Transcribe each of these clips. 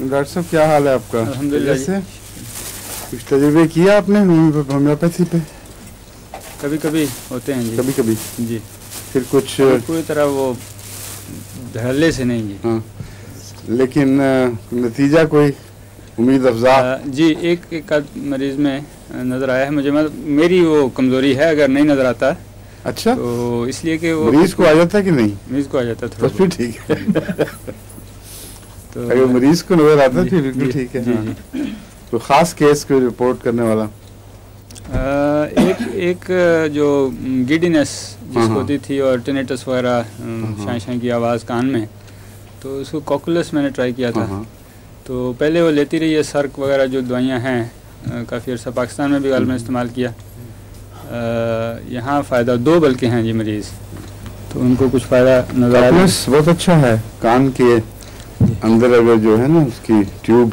Doctor साहब क्या हाल है आपका? अल्हम्दुलिल्लाह। से कुछ तजुर्बे किया आपने होम्योपैथी पे? कभी कभी होते हैं जी। कभी कभी जी। फिर कुछ पूरी तरह वो धड़ल्ले से नहीं जी। हाँ, लेकिन नतीजा कोई उम्मीद अफजा? जी, एक आध मरीज में नज़र आया है मुझे, मेरी वो कमज़ोरी है, अगर नहीं नज़र आता अच्छा, तो इसलिए कि वो मरीज को आ जाता है कि नहीं? मरीज को आ जाता है, बस फिर ठीक है। तो अगर मरीज को नजर आता है फिर बिल्कुल ठीक है। जी, हाँ। जी। तो खास केस को रिपोर्ट करने वाला एक जो गिडीनेस जिसको हाँ। होती थी और टिनेटस वगैरह, शां शां की आवाज़ कान में, तो उसको कॉकुलस मैंने ट्राई किया था। हाँ। तो पहले वो लेती रही है, सर्क वगैरह जो दवाइयाँ हैं, काफ़ी अर्सा पाकिस्तान में भी गाल में इस्तेमाल किया। यहाँ फ़ायदा 2 बल्कि हैं जी मरीज़, तो उनको कुछ फ़ायदा नज़र आ रहा है। बहुत अच्छा है। कान के अंदर अगर जो है ना उसकी ट्यूब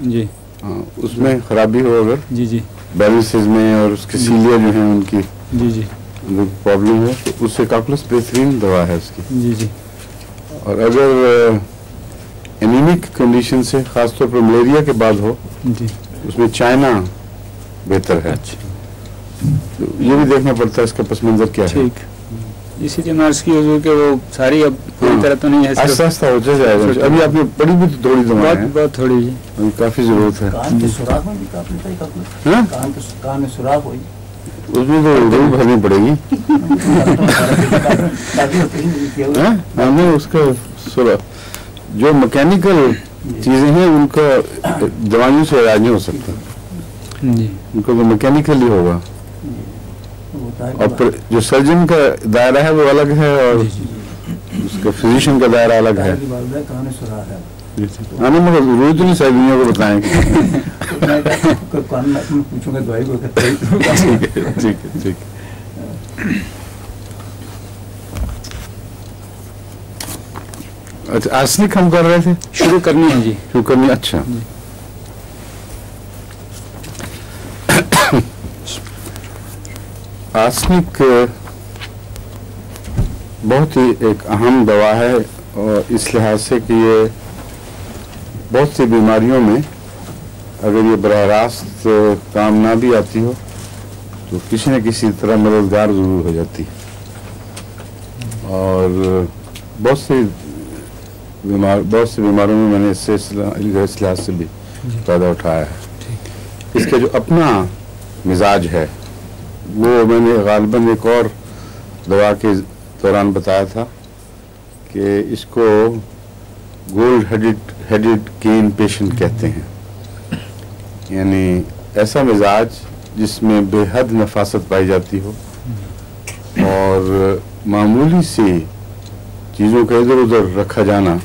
जी, हाँ, उसमें खराबी हो, अगर जी जी बैलेंसेज में और उसके सीलिया जो हैं उनकी जी जी प्रॉब्लम है, तो उससे काकुलस बेहतरीन दवा है उसकी। जी जी। और अगर एनीमिक कंडीशन से, खासतौर पर मलेरिया के बाद हो, जी, उसमें चाइना बेहतर है। अच्छा, तो ये भी देखना पड़ता है इसका पस मंजर क्या है। ठीक। इसीलिए मैं अर्ज़ की हुजूर के वो सारी अब पूरी तरह तो नहीं है, आहिस्ता आहिस्ता हो जाएगा। अभी आपने पढ़ी भी तो थोड़ी दवाएं हैं, बहुत थोड़ी जी। अभी काफी जरूरत है। कान के सुराख में भी काफी सही काकुलस। हाँ? कान में सुराख हुई उसमें तो जरूर भरनी पड़ेगी। हाँ? हमें उसका जो मैकेनिकल चीजें हैं उनका दवाइयों से इलाज नहीं हो सकता, जी, उनको तो मैकेनिकल ही होगा। और जो सर्जन का दायरा है वो अलग है और उसका फिजिशियन का दायरा अलग है। कान में सुराख है। हाँ, मगर रोज तो नहीं सारी दुनिया को बताएंगे। कान में पूछूंगा दवाई को। ठीक है, ठीक है, ठीक है। अच्छा, आर्सेनिक हम कर रहे थे, शुरू करनी है जी। शुरू करनी। अच्छा, आर्सेनिक बहुत ही एक अहम दवा है, और इस लिहाज से कि ये बहुत सी बीमारियों में अगर ये बराह रास्त काम ना भी आती हो तो किसी न किसी तरह मददगार ज़रूर हो जाती है। और बहुत सी बीमारों में मैंने इससे इस लिहाज से भी फ़ायदा उठाया है। इसका जो अपना मिजाज है वो मैंने गालिबन एक और दवा के दौरान बताया था कि इसको गोल्ड हेडेड केन पेशेंट कहते हैं, यानी ऐसा मिजाज जिसमें बेहद नफासत पाई जाती हो और मामूली सी चीज़ों का इधर उधर रखा जाना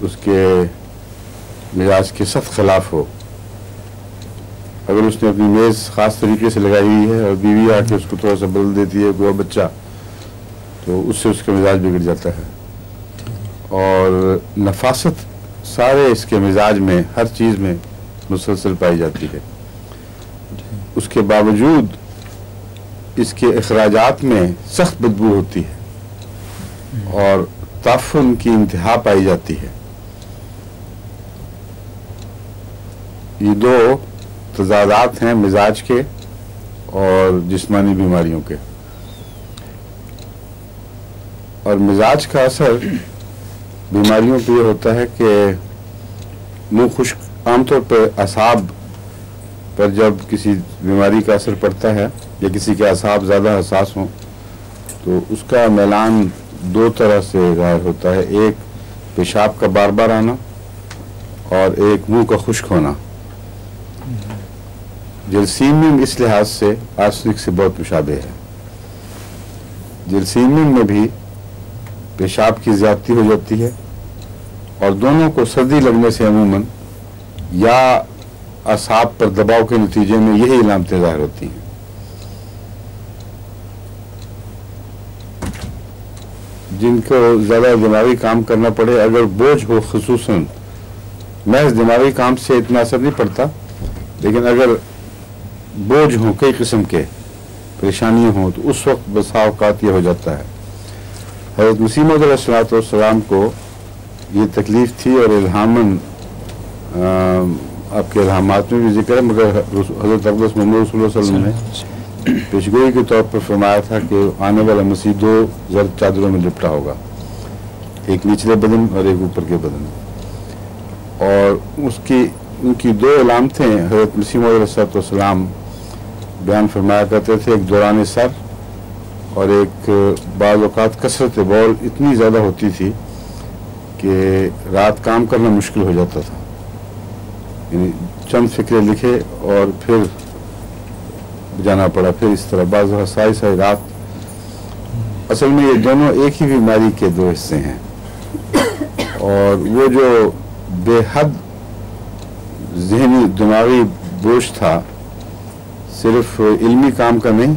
उसके मिजाज के सख्त खिलाफ हो। अगर उसने अपनी मेज़ ख़ास तरीके से लगाई हुई है और बीवी आके उसको थोड़ा सा बदल देती है कोई बच्चा, तो उससे उसका मिजाज बिगड़ जाता है। और नफासत सारे इसके मिजाज में, हर चीज़ में मुसलसल पाई जाती है। उसके बावजूद इसके अखराजात में सख्त बदबू होती है और ताफ़ुन की इंतहा पाई जाती है। ये 2 तज़ादात हैं मिजाज के और जिस्मानी बीमारियों के। और मिजाज का असर बीमारियों पे ये होता है कि मुंह खुश्क, आमतौर पर असाब पर जब किसी बीमारी का असर पड़ता है या किसी के असाब ज़्यादा हसास हों तो उसका मैलान 2 तरह से ज़ाहिर होता है, एक पेशाब का बार बार आना और एक मुंह का खुश्क होना। जलसीमियम इस लिहाज से आर्सेनिक से बहुत मुशाबे है। जलसीमियम में भी पेशाब की ज़्यादती हो जाती है और दोनों को सर्दी लगने से अमूमन या असाब पर दबाव के नतीजे में यही इलामतें ज़ाहिर होती हैं। जिनको ज़्यादा दिमागी काम करना पड़े, अगर बोझ हो, खुसूसन महज दिमागी काम से इतना असर नहीं पड़ता, लेकिन अगर बोझ हो, कई किस्म के परेशानियां हों, तो उस वक्त बसा औकात ये हो जाता है। हज़रत मसीह मौऊद अलैहिस्सलाम को ये तकलीफ़ थी और इल्हामन आपके इल्हामात में भी जिक्र है, मगर हज़रत अक़दस मोहम्मद रसूलुल्लाह सल्लल्लाहु अलैहि वसल्लम ने पेशगोई के तौर पर फरमाया था कि आने वाला मसीह 2 ज़र्द चादरों में लिपटा होगा, एक निचले बदन और एक ऊपर के बदन। और उनकी 2 इलामतें हज़रत मसीह मौऊद अलैहिस्सलाम बयान फरमाया करते थे, एक दौरान सर और एक बाज़ औक़ात कसरत बौल इतनी ज़्यादा होती थी कि रात काम करना मुश्किल हो जाता था। यानी चंद फ़िक्रे लिखे और फिर जाना पड़ा, फिर इस तरह बाज़ सारी रात। असल में ये दोनों एक ही बीमारी के 2 हिस्से हैं, और वो जो बेहद ज़हनी दिमागी बोझ था सिर्फ इल्मी काम का नहीं,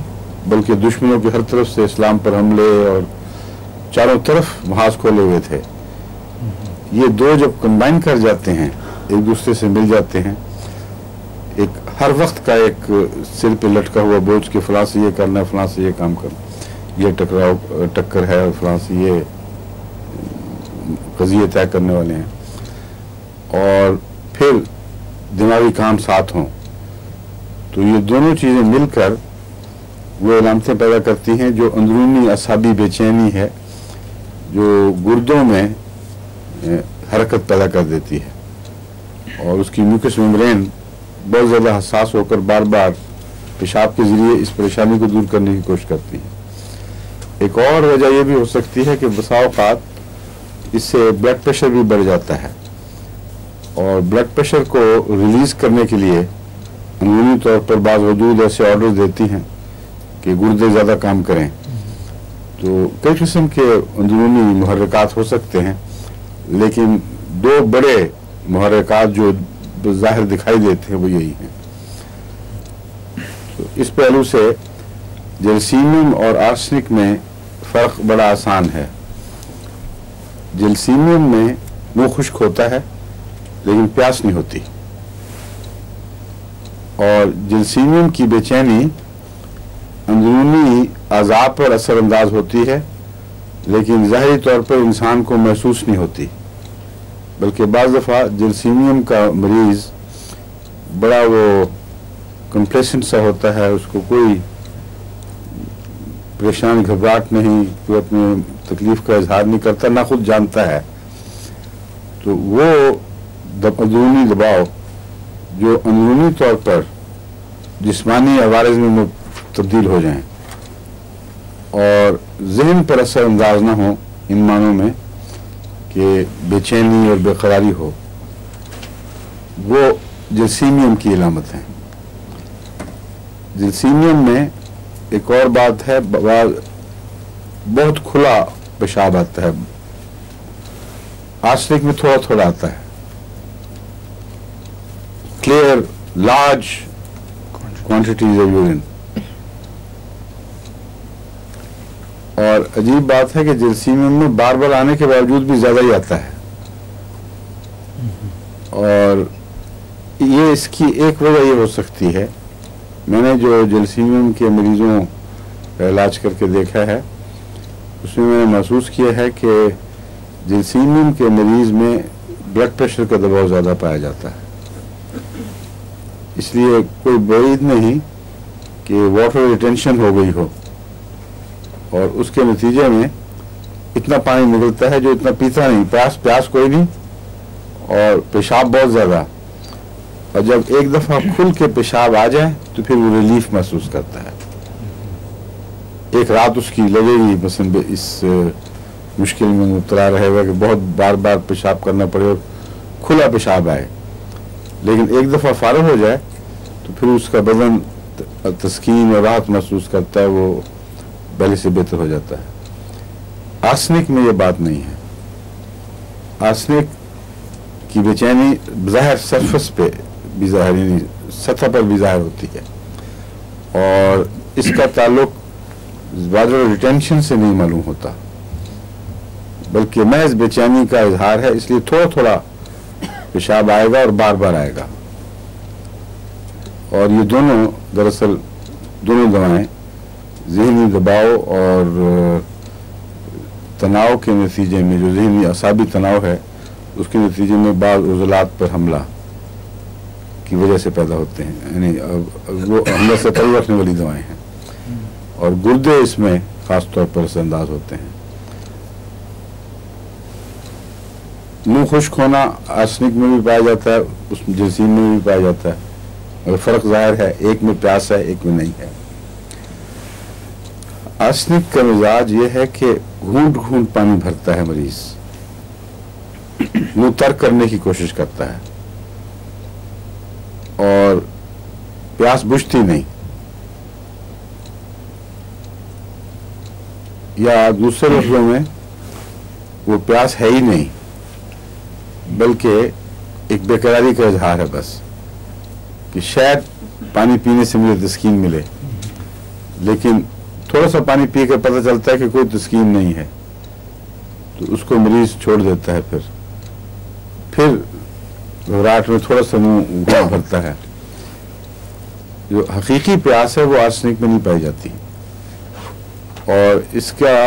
बल्कि दुश्मनों की हर तरफ से इस्लाम पर हमले और चारों तरफ महाज खोले हुए थे। ये 2 जब कंबाइन कर जाते हैं, एक दूसरे से मिल जाते हैं, एक हर वक्त का एक सिर पे लटका हुआ बोझ के फलां से ये करना है, फलां से ये काम करना, ये टक्कर है और फलां से ये कज़िये तय करने वाले हैं, और फिर दिमागी काम साथ हों, तो ये दोनों चीज़ें मिलकर वो इलामतें पैदा करती हैं जो अंदरूनी असाबी बेचैनी है, जो गुर्दों में हरकत पैदा कर देती है, और उसकी म्यूकस मेम्ब्रेन बहुत ज़्यादा हसास होकर बार बार पेशाब के ज़रिए इस परेशानी को दूर करने की कोशिश करती है। एक और वजह यह भी हो सकती है कि बसा औक़ात इससे ब्लड प्रेशर भी बढ़ जाता है, और ब्लड प्रेशर को रिलीज़ करने के लिए अंदरूनी तौर पर बाज़ वजूद ऐसे ऑर्डर देती हैं कि गुर्दे ज़्यादा काम करें। तो कई किस्म के अंदरूनी मुहर्रिकात हो सकते हैं, लेकिन 2 बड़े मुहर्रिकात जो ज़ाहिर दिखाई देते हैं वो यही हैं। तो इस पहलू से जलसीमियम और आर्सेनिक में फ़र्क बड़ा आसान है। जलसीमियम में मुँह खुश्क होता है लेकिन प्यास नहीं होती, और जलसीमियम की बेचैनी अंदरूनी अज़ा पर असरअंदाज होती है, लेकिन ज़ाहिरी तौर पर इंसान को महसूस नहीं होती, बल्कि बाज़ दफ़ा जलसीमियम का मरीज़ बड़ा वो कंप्लेसेंट सा होता है, उसको कोई परेशान घबराहट नहीं, कोई अपने तकलीफ़ का इजहार नहीं करता, ना खुद जानता है। तो वो अंदरूनी दबाव जो अंदरूनी तौर पर जिस्मानी अवारिज़ में तब्दील हो जाएं और जहन पर असर अंदाज ना हो, इन मानों में कि बेचैनी और बेकरारी हो, वो जलसीमियम की इलामत है। जलसीमियम में एक और बात है, बहुत खुला पेशाब आता है, आर्सेनिक में थोड़ा थोड़ा आता है, clear large quantities of urine. और अजीब बात है कि जलसीमियम में बार बार आने के बावजूद भी ज़्यादा ही आता है, और ये इसकी एक वजह ये हो सकती है, मैंने जो जलसीमियम के मरीज़ों का इलाज करके देखा है उसमें मैंने महसूस किया है कि जलसीमियम के मरीज़ में ब्लड प्रेशर का दबाव ज़्यादा पाया जाता है। इसलिए कोई बईद नहीं कि वाटर रिटेंशन हो गई हो और उसके नतीजे में इतना पानी निकलता है जो इतना पीता नहीं, प्यास कोई नहीं और पेशाब बहुत ज़्यादा, और जब एक दफ़ा खुल के पेशाब आ जाए तो फिर वो रिलीफ महसूस करता है। एक रात उसकी लगेगी मसलन इस मुश्किल में मुब्तला रहेगा कि बहुत बार बार पेशाब करना पड़े और खुला पेशाब आए, लेकिन एक दफ़ा फारग हो जाए तो फिर उसका बदन तस्कीन और राहत महसूस करता है, वो पहले से बेहतर हो जाता है। आर्सेनिक में ये बात नहीं है। आर्सेनिक की बेचैनी ज़ाहिर सरफेस पे भी ज़ाहिर, यानी सतह पर भी ज़ाहिर होती है, और इसका ताल्लुक वाटर रिटेंशन से नहीं मालूम होता, बल्कि महज बेचैनी का इजहार है। इसलिए थोड़ा थोड़ा पेशाब आएगा और बार बार आएगा, और ये दोनों दरअसल दोनों दवाएं ज़हनी दबाव और तनाव के नतीजे में, जो ज़हनी असाबी तनाव है, उसके नतीजे में बाज़ उज़लात पर हमला की वजह से पैदा होते हैं, यानी वो हमला से पहले रखने वाली दवाएं हैं, और गुर्दे इसमें ख़ास तौर पर असरअंदाज होते हैं। मुंह खुश्क होना आर्सेनिक में भी पाया जाता है, उस जरासीम में भी पाया जाता है, मगर फ़र्क ज़ाहिर है, एक में प्यास है, एक में नहीं है। आर्सेनिक का मिजाज ये है कि घूंट घूंट पानी भरता है मरीज, मुंह तर करने की कोशिश करता है और प्यास बुझती नहीं, या दूसरे लफ्जों में वो प्यास है ही नहीं, बल्कि एक बेकरारी का इजहार है बस, कि शायद पानी पीने से मुझे तस्कीन मिले, लेकिन थोड़ा सा पानी पी कर पता चलता है कि कोई तस्कीन नहीं है, तो उसको मरीज छोड़ देता है। फिर घबराहट में थोड़ा सा मुंह भरता है। जो हकीकी प्यास है वो आर्सेनिक में नहीं पाई जाती, और इसका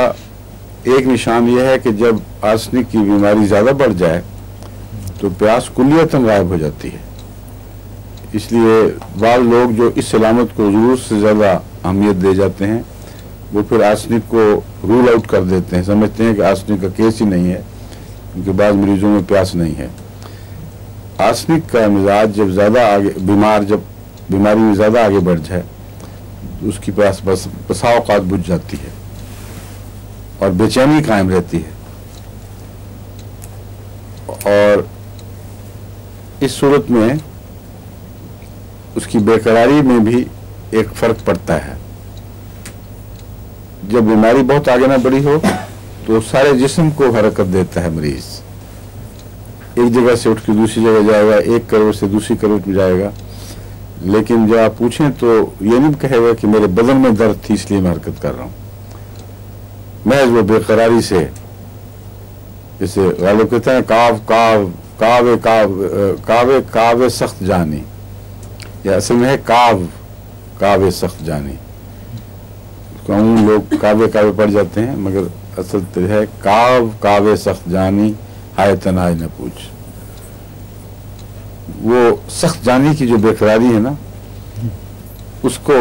एक निशान यह है कि जब आर्सेनिक की बीमारी ज़्यादा बढ़ जाए तो प्यास कुल्लियतन गायब हो जाती है। इसलिए बाद लोग जो इस सलामत को ज़रूरत से ज़्यादा अहमियत दे जाते हैं, वो फिर आर्सेनिक को रूल आउट कर देते हैं, समझते हैं कि आर्सेनिक का केस ही नहीं है, क्योंकि बाद मरीजों में प्यास नहीं है। आर्सेनिक का मिजाज जब ज़्यादा आगे, जब बीमारी में ज़्यादा आगे बढ़ जाए तो उसकी प्यास बस बसा औकात बुझ जाती है और बेचैनी कायम रहती है, और इस सूरत में उसकी बेकरारी में भी एक फ़र्क पड़ता है। जब बीमारी बहुत आगे ना बढ़ी हो तो सारे जिस्म को हरकत देता है मरीज, एक जगह से उठ के दूसरी जगह जाएगा, एक करवट से दूसरी करवट में जाएगा, लेकिन जब आप पूछें तो ये नहीं कहेगा कि मेरे बदन में दर्द थी इसलिए मैं हरकत कर रहा हूँ। महज वो बेकरारी से, जैसे गालिब कहते हैं काव काव कावे काव कावे कावे सख्त जानी, या असल में है काव कावे सख्त जानी। कानून लोग कावे कावे पढ़ जाते हैं, मगर असल तो है काव कावे सख्त जानी हाय तनाय न पूछ। वो सख्त जानी की जो बेकरारी है ना, उसको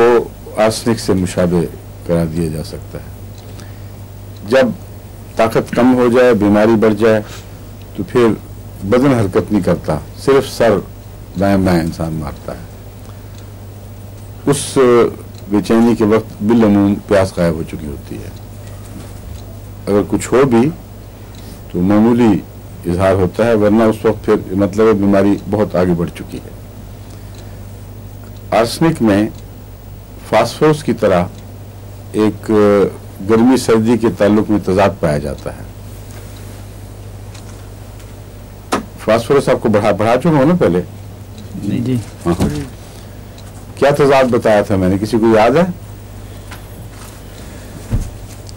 आर्सेनिक से मुशाबे करा दिया जा सकता है। जब ताकत कम हो जाए, बीमारी बढ़ जाए, तो फिर बदन हरकत नहीं करता, सिर्फ सर दाएं बाएं इंसान मारता है। उस बेचैनी के वक्त बिलअमूम प्यास गायब हो चुकी होती है। अगर कुछ हो भी तो मामूली इजहार होता है, वरना उस वक्त फिर मतलब बीमारी बहुत आगे बढ़ चुकी है। आर्सेनिक में फास्फोरस की तरह एक गर्मी सर्दी के ताल्लुक में तजाद पाया जाता है। फास्फोरस आपको बढ़ा चुका हो ना पहले? जी। हाँ। क्या तजाद बताया था मैंने, किसी को याद है?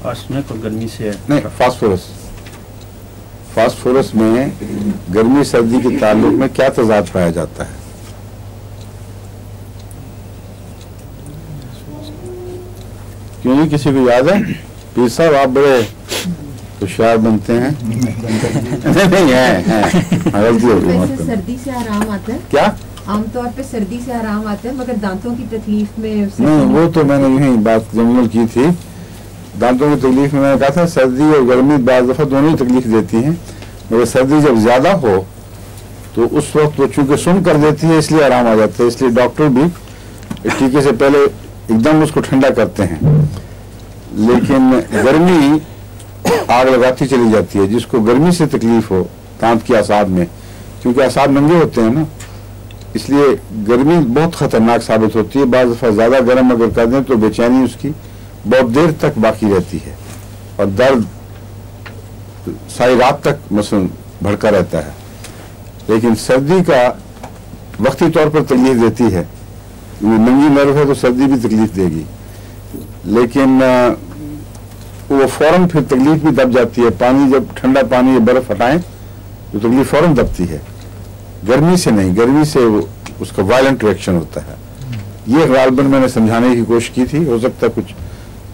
आर्सेनिक और गर्मी से नहीं, फास्फोरस में गर्मी सर्दी के ताल्लुक में क्या तजाद पाया जाता है? क्यों नहीं किसी को याद है? पीर साहब आप बड़े होशियार बनते हैं। नहीं है गलती हो गई। सर्दी से आराम आता है क्या? आमतौर पे सर्दी से आराम आता है, मगर दांतों की तकलीफ में नहीं, वो तो मैंने यही बात जनरल की थी। दांतों की तकलीफ में मैंने कहा था सर्दी और गर्मी बाज़ दफ़ा दोनों ही तकलीफ देती हैं, मगर सर्दी जब ज़्यादा हो तो उस वक्त वो चूँकि सुन कर देती है इसलिए आराम आ जाता है। इसलिए डॉक्टर भी टीके से पहले एकदम उसको ठंडा करते हैं, लेकिन गर्मी आग लगाती चली जाती है। जिसको गर्मी से तकलीफ हो दांत की आसाब में, क्योंकि आसाब नंगे होते हैं ना, इसलिए गर्मी बहुत ख़तरनाक साबित होती है। बाज़ दफ़ा ज़्यादा गर्म अगर कर दें तो बेचैनी उसकी बहुत देर तक बाकी रहती है और दर्द सारी रात तक मसलन भड़का रहता है। लेकिन सर्दी का वक्ती तौर पर तकलीफ देती है, नंगी नर्व है तो सर्दी भी तकलीफ देगी, लेकिन वो फौरन फिर तकलीफ भी दब जाती है। पानी जब ठंडा पानी या बर्फ़ हटाएं तो तकलीफ फौरन दबती है। गर्मी से नहीं, गर्मी से उसका वायलेंट रिएक्शन होता है। ये गालबन मैंने समझाने की कोशिश की थी, हो सकता है कुछ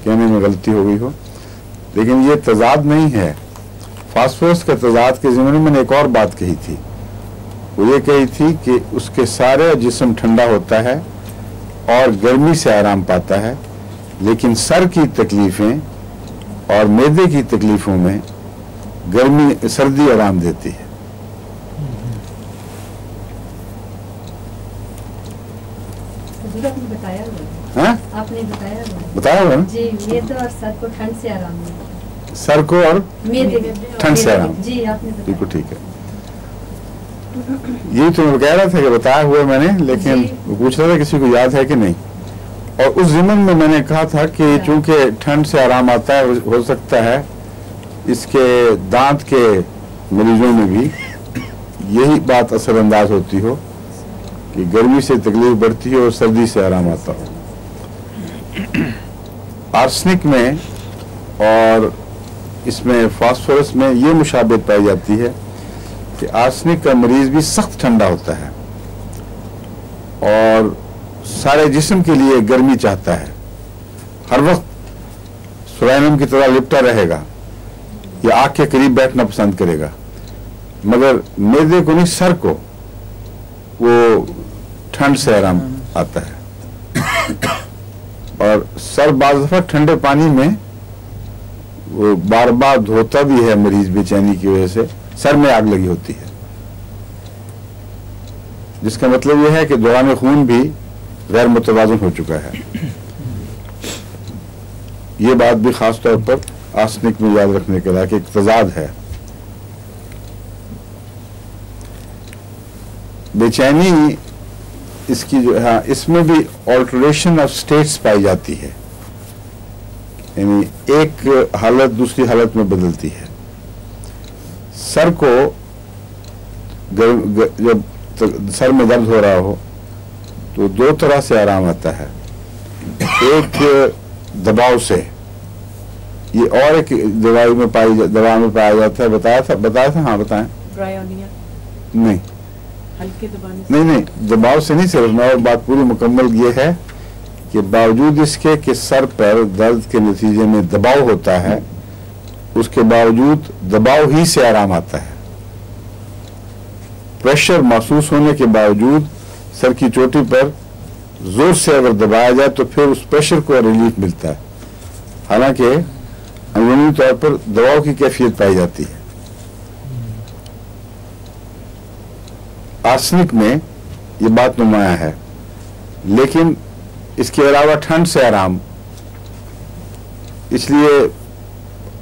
कहने में गलती हो गई हो। लेकिन ये तजाद नहीं है। फास्फोरस के तजाद के ज़िम्मे में मैंने एक और बात कही थी, वो ये कही थी कि उसके सारे जिस्म ठंडा होता है और गर्मी से आराम पाता है, लेकिन सर की तकलीफ़ें और मैदे की तकलीफ़ों में सर्दी आराम देती है। आपने बताया हुआ हाँ, आपने बताया हुआ बताया हुआ ना, जी, ये तो और सर को ठंड से आराम मिलता है। सर को और ठंड से आराम। जी, आपने बताया। बिल्कुल ठीक है। यही तो मैं कह रहा था कि बताया हुआ मैंने, लेकिन वो पूछ रहा था किसी को याद है कि नहीं। और उस ज़िमन में मैंने कहा था कि चूंकि ठंड से आराम आता है, हो सकता है इसके दांत के मरीजों में भी यही बात असरअंदाज होती हो कि गर्मी से तकलीफ बढ़ती है और सर्दी से आराम आता हो। आर्सेनिक में और इसमें फास्फोरस में ये मुशाबहत पाई जाती है कि आर्सेनिक का मरीज भी सख्त ठंडा होता है और सारे जिस्म के लिए गर्मी चाहता है, हर वक्त सुराइनम की तरह लिपटा रहेगा या आग के करीब बैठना पसंद करेगा, मगर मैदे को नहीं, सर को वो ठंड से आराम आता है। और सर बाज़ दफ़ा ठंडे पानी में वो बार बार धोता भी है मरीज बेचैनी की वजह से, सर में आग लगी होती है, जिसका मतलब यह है कि दौरान खून भी गैर मुतवाज़न हो चुका है। ये बात भी खास तौर पर आर्सेनिक में याद रखने के लायक एक तजाद है। बेचैनी इसकी जो है, इसमें भी ऑल्टरेशन ऑफ स्टेट्स पाई जाती है, यानी एक हालत दूसरी हालत में बदलती है। सर को जब सर में दर्द हो रहा हो तो दो तरह से आराम आता है, एक दबाव से, ये और एक दवा में पाया जाता है। बताया था हाँ बताएं। ब्रायोनिया नहीं हल्के दबाने नहीं दबाव से नहीं, सिर्फ और बात पूरी मुकम्मल ये है कि बावजूद इसके कि सर पर दर्द के नतीजे में दबाव होता है, उसके बावजूद दबाव ही से आराम आता है। प्रेशर महसूस होने के बावजूद सर की चोटी पर जोर से अगर दबाया जाए तो फिर उस प्रेशर को रिलीफ मिलता है, हालांकि अंदरूनी तौर पर दबाव की कैफियत पाई जाती है। आर्सेनिक में ये बात नुमाया है, लेकिन इसके अलावा ठंड से आराम, इसलिए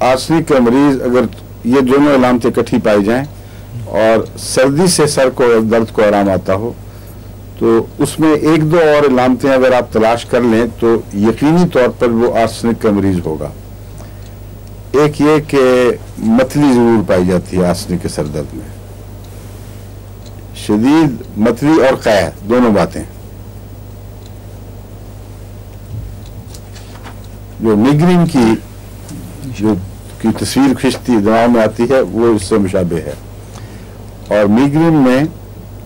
आर्सेनिक का मरीज अगर ये दोनों अलामतें इकट्ठी पाई जाएं और सर्दी से सर को दर्द को आराम आता हो, तो उसमें एक दो और अलामतें अगर आप तलाश कर लें तो यकीनी तौर पर वो आर्सेनिक का मरीज होगा। एक ये कि मतली जरूर पाई जाती है आर्सेनिक के सर दर्द में, शदीद मतली और कै दोनों बातें। जो मिग्रेन की तस्वीर खिंचती दवाओं में आती है वो इससे मुशाबे है। और मिग्रेन में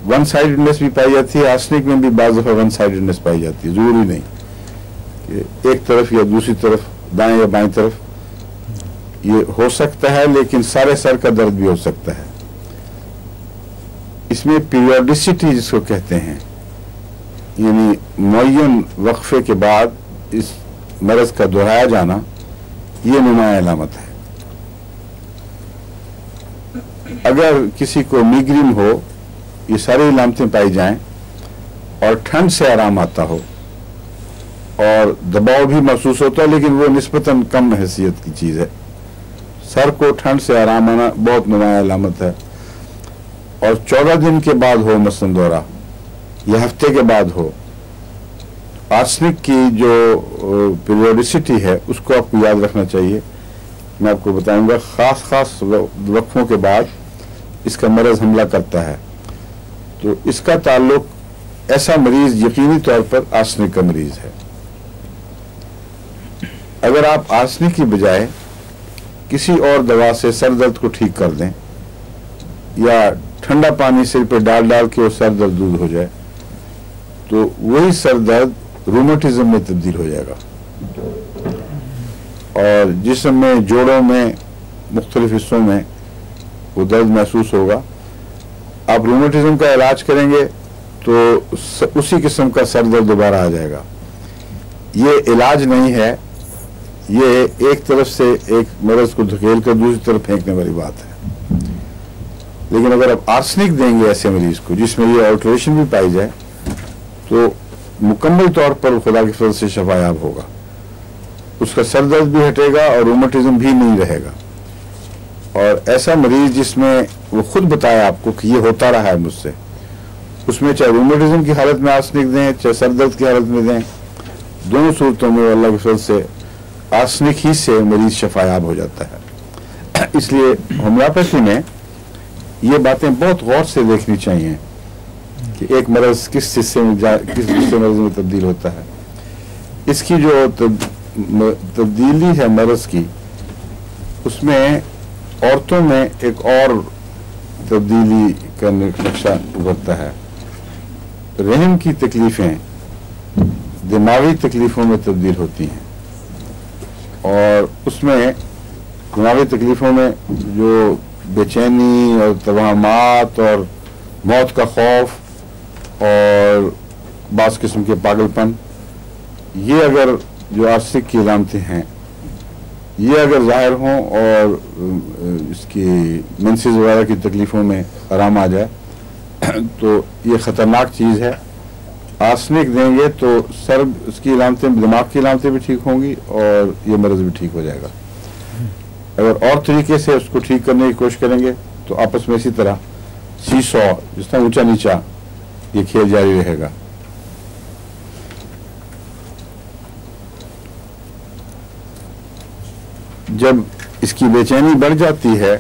वन साइडेडनेस भी पाई जाती है, आर्सेनिक में भी बाज़ दफ़ा वन साइडेडनेस पाई जाती है, जरूरी नहीं कि एक तरफ या दूसरी तरफ, दाएं या बाएं तरफ, ये हो सकता है, लेकिन सारे सर का दर्द भी हो सकता है। इसमें पीरियोडिसिटी जिसको कहते हैं, यानी मुअय्यन वक्फे के बाद इस मरज का दोहराया जाना, ये नुमाया अलामत है। अगर किसी को मिग्रेन हो, ये सारी अलामतें पाई जाएं और ठंड से आराम आता हो और दबाव भी महसूस होता है, लेकिन वो निस्बतन कम हैसियत की चीज़ है, सर को ठंड से आराम आना बहुत नुमाया अलामत है। और 14 दिन के बाद हो मसलन दौरा या हफ्ते के बाद हो, आर्सेनिक की जो पीरियोडिसिटी है उसको आपको याद रखना चाहिए। मैं आपको बताऊंगा, खास वक्फों के बाद इसका मरज हमला करता है, तो इसका ताल्लुक ऐसा मरीज यकीनी तौर पर आर्सेनिक का मरीज है। अगर आप आर्सेनिक की बजाय किसी और दवा से सर दर्द को ठीक कर दें या ठंडा पानी सिर पे डाल के वो सर दर्द दूर हो जाए, तो वही सर दर्द रूमेटिज्म में तब्दील हो जाएगा। और जिस्म में, जोड़ों में, मुख्तलिफ हिस्सों में वो दर्द महसूस होगा। आप रूमेटिज्म का इलाज करेंगे तो उसी किस्म का सर दर्द दोबारा आ जाएगा। ये इलाज नहीं है, ये एक तरफ से एक मर्ज को धकेल कर दूसरी तरफ फेंकने वाली बात है। लेकिन अगर आप आर्सेनिक देंगे ऐसे मरीज को जिसमें ये अल्टरेशन भी पाई जाए तो मुकम्मल तौर पर खुदा के फजल से शफायाब होगा, उसका सर दर्द भी हटेगा और रूमेटिज्म भी नहीं रहेगा। और ऐसा मरीज जिसमें वो खुद बताए आपको कि ये होता रहा है मुझसे, उसमें चाहे रूमेटिज्म की हालत में आर्सेनिक दें चाहे सर दर्द की हालत में दें, दोनों सूरतों में अल्लाह के फजल से आर्सेनिक ही से मरीज शफायाब हो जाता है। इसलिए होम्योपैथी में ये बातें बहुत गौर से देखनी चाहिए कि एक मर्ज किस हिस्से में किस दूसरे मर्ज में तब्दील होता है। इसकी जो तब्दीली है मर्ज की, उसमें औरतों में एक और तब्दीली का नक्शा उभरता है। रहम की तकलीफें दिमागी तकलीफों में तब्दील होती हैं और उसमें दिमागी तकलीफों में जो बेचैनी और तवाहमात और मौत का खौफ और बास किस्म के पागलपन, ये अगर जो आर्सेनिक की अलामतें हैं ये अगर ज़ाहिर हों और इसकी मेंसेस वगैरह की तकलीफ़ों में आराम आ जाए तो ये ख़तरनाक चीज़ है। आर्सेनिक देंगे तो सर उसकी अलामतें, दिमाग की अलामतें भी ठीक होंगी और ये मर्ज़ भी ठीक हो जाएगा। अगर और तरीके से उसको ठीक करने की कोशिश करेंगे तो आपस में इसी तरह सीसॉ, जिस तरह ऊंचा नीचा, ये खेल जारी रहेगा। जब इसकी बेचैनी बढ़ जाती है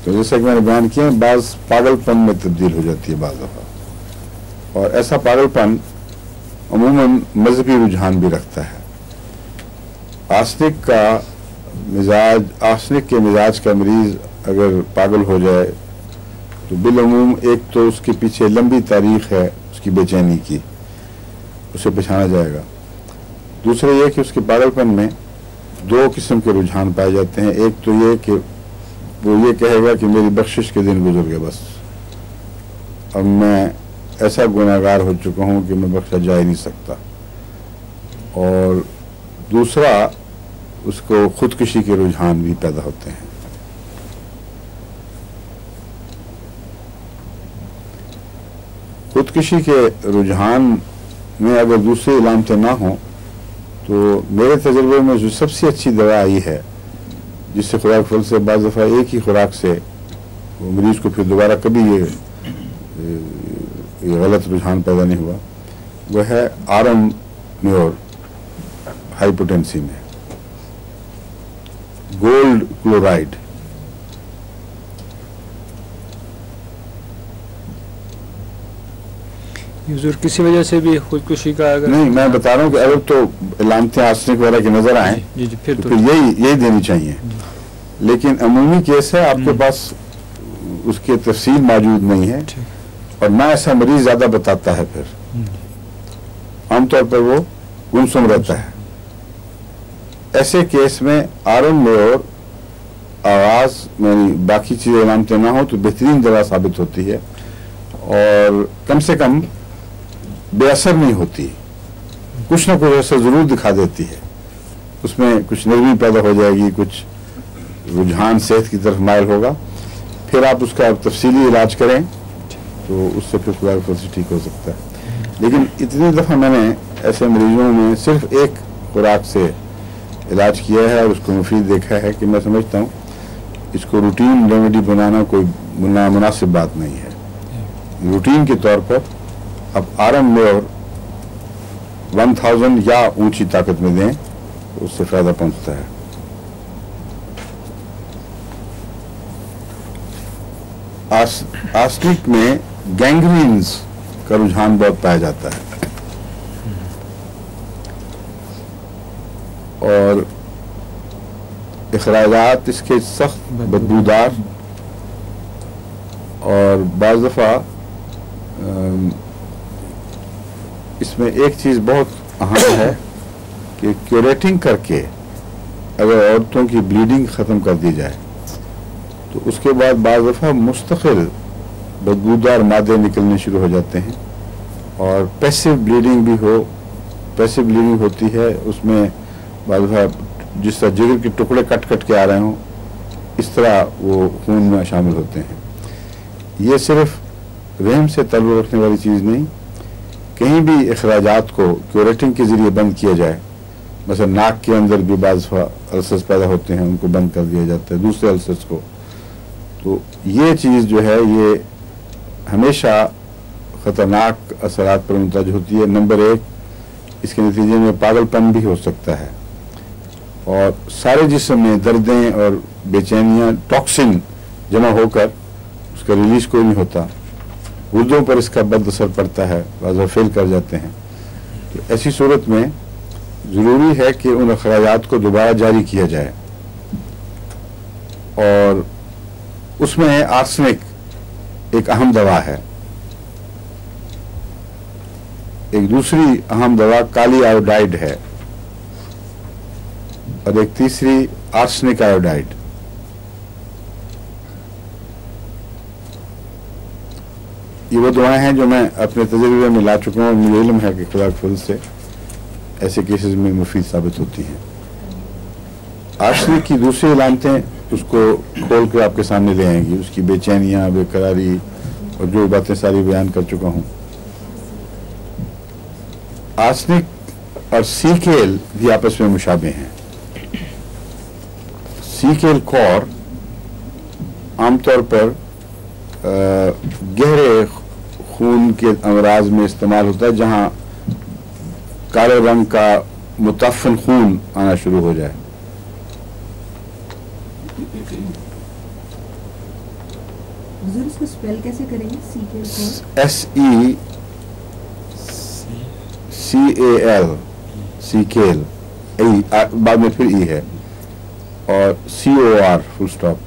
तो जैसा कि मैंने बयान किया, बाज़ पागलपन में तब्दील हो जाती है बाज़ दफ़ा, और ऐसा पागलपन अमूमन मजहबी रुझान भी रखता है। आर्सेनिक का मिजाज, आर्सेनिक के मिजाज का मरीज अगर पागल हो जाए तो बिलअमूम एक तो उसके पीछे लंबी तारीख है उसकी बेचैनी की, उसे पहचाना जाएगा। दूसरा ये कि उसके पागलपन में दो किस्म के रुझान पाए जाते हैं। एक तो ये कि वो ये कहेगा कि मेरी बख्शिश के दिन गुजर गए, बस अब मैं ऐसा गुनाहगार हो चुका हूँ कि मैं बख्शा जा ही नहीं सकता। और दूसरा, उसको खुदकुशी के रुझान भी पैदा होते हैं। खुदकुशी के रुझान में अगर दूसरी अलामतें ना हों तो मेरे तजुर्बे में जो सबसे अच्छी दवा आई है, जिससे खुराक फल से बाज़ दफ़ा एक ही खुराक से वो मरीज़ को फिर दोबारा कभी ये गलत रुझान पैदा नहीं हुआ, वह है आरम म्योर हाइपोटेंसी में गोल्ड क्लोराइड। हुजूर किसी वजह से भी खुदकुशी का अगर नहीं, मैं बता रहा हूँ कि अगर तो अलामतें आर्सेनिक वगैरह की नजर आए जी फिर तो फिर यही देनी चाहिए। लेकिन अमूमी केस है, आपके पास उसकी तफसील मौजूद नहीं है और ना ऐसा मरीज ज्यादा बताता है, फिर आमतौर पर वो गुमसुम रहता है। ऐसे केस में आरम में और आवाज में बाकी चीजें अलामतें ना हो तो बेहतरीन दवा साबित होती है और कम से कम बेअसर नहीं होती, कुछ ना कुछ असर जरूर दिखा देती है। उसमें कुछ नरमी पैदा हो जाएगी, कुछ रुझान सेहत की तरफ मायल होगा, फिर आप उसका तफसीली इलाज करें तो उससे फिर खुदा के फजल से ठीक हो सकता है। लेकिन इतनी दफ़ा मैंने ऐसे मरीजों में सिर्फ एक खुराक से इलाज किया है और उसको मुफीद देखा है कि मैं समझता हूँ इसको रूटीन रेमेडी बनाना कोई मुनासिब बात नहीं है। रूटीन के तौर पर अब आरम में और 1000 या ऊंची ताकत में दें तो उससे फायदा पहुंचता है। आर्सेनिक में गैंग्रीन्स का रुझान बहुत पाया जाता है और इखराजात इसके सख्त बदबूदार और बाज़ दफ़ा इसमें एक चीज़ बहुत अहम है कि क्यूरेटिंग करके अगर औरतों की ब्लीडिंग ख़त्म कर दी जाए तो उसके बाद बाज़ दफ़ा मुस्तकिल बदबूदार मादे निकलने शुरू हो जाते हैं और पैसिव ब्लीडिंग भी हो। पैसिव ब्लीडिंग होती है, उसमें बाज़ दफ़ा जिस तरह जिगर के टुकड़े कट कट के आ रहे हों इस तरह वो खून में शामिल होते हैं। ये सिर्फ रहम से ताल्लुक़ रखने वाली चीज़ नहीं, कहीं भी अखराजात को क्यूरेटिंग के ज़रिए बंद किया जाए, مثلا नाक के अंदर भी बाज़ अल्सर्स पैदा होते हैं, उनको बंद कर दिया जाता है दूसरे अल्सर्स को। तो ये चीज़ जो है ये हमेशा ख़तरनाक असरात पर मुंतज होती है। नंबर एक, इसके नतीजे में पागलपन भी हो सकता है और सारे जिस्म में दर्दें और बेचैनियाँ, टॉक्सिन जमा होकर उसका रिलीज कोई नहीं होता, गुर्दों पर इसका बद असर पड़ता है, बाज़ फेल कर जाते हैं। तो ऐसी सूरत में ज़रूरी है कि उन अखराजात को दोबारा जारी किया जाए और उसमें आर्सेनिक एक अहम दवा है। एक दूसरी अहम दवा काली आयोडाइड है और एक तीसरी आर्सेनिक आयोडाइड। ये वो दवाएं हैं जो मैं अपने तजुर्बे में ला चुका हूँ और मुझे इल्म है कि खुदा के फजल से ऐसे केसेस में मुफीद साबित होती हैं। आर्सेनिक की दूसरी अलामतें उसको खोल कर आपके सामने ले आएंगी, उसकी बेचैनियाँ, बेकरारी और जो बातें सारी बयान कर चुका हूँ। आर्सेनिक और सीकेल भी आपस में मुशाबे हैं। सीकेल कॉर आमतौर पर गहरे खून के अमराज में इस्तेमाल होता है जहाँ काले रंग का मुतफ़न खून आना शुरू हो जाए। इसको स्पेल कैसे करेंगे? SECAL, सीकेल, बाद में फिर ई है और COR फुल स्टॉप।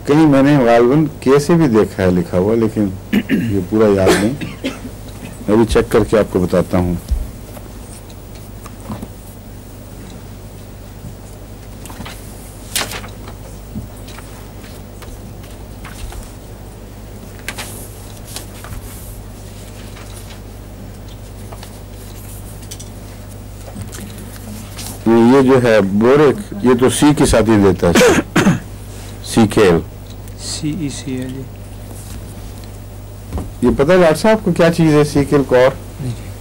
कहीं मैंने गालिबन कैसे भी देखा है लिखा हुआ, लेकिन ये पूरा याद नहीं, मैं भी चेक करके आपको बताता हूँ। ये जो है बोरिक, ये तो सी के साथ ही देता है, सीकेल, CECL। ये पता है डॉक्टर साहब को क्या चीज है सीकेल कॉर?